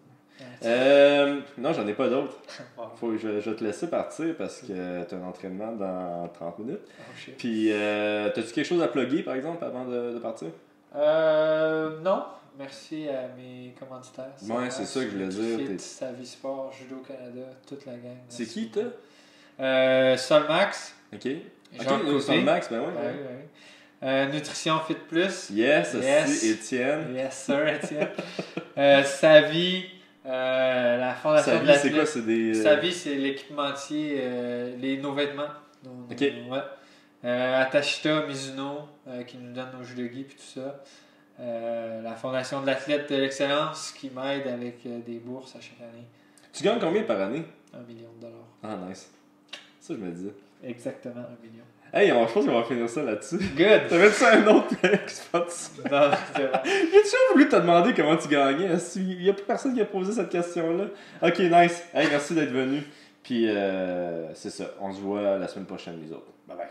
Ouais. Non, j'en ai pas d'autres. Wow. Je vais te laisser partir parce que tu as un entraînement dans 30 minutes. Oh, shit. Puis, t'as-tu quelque chose à plugger, par exemple, avant de partir? Non. Merci à mes commanditaires. Ouais, c'est ça que je voulais dire. Fit, T'es- Savvy Sport, Judo Canada, toute la gang. C'est Merci. qui, toi? Solmax. Ok. Jean Ok, Côté. c'est le Max, ben ouais. Ouais. Nutrition Fit Plus. Yes, Yes. aussi, Étienne. Yes, sir, Étienne. Savvy, la Fondation Sa de vie, c'est l'athlète. quoi? C'est des... Savvy, c'est l'équipementier, nos vêtements. Ok. Ouais. Atashita, Mizuno, qui nous donne nos jus de gui et tout ça. La Fondation de l'athlète de l'excellence qui m'aide avec des bourses à chaque année. Tu gagnes combien par année? $1 million. Ah, nice. Ça, je me disais. Exactement, 1 million. Hey, je pense qu'on va finir ça là-dessus. Good! T'avais-tu un autre spot? Non, c'est vrai. J'ai toujours voulu te demander comment tu gagnais. Il n'y a pas personne qui a posé cette question-là. Ok, nice. Hey, merci d'être venu. Puis, c'est ça. On se voit la semaine prochaine, les autres. Bye bye.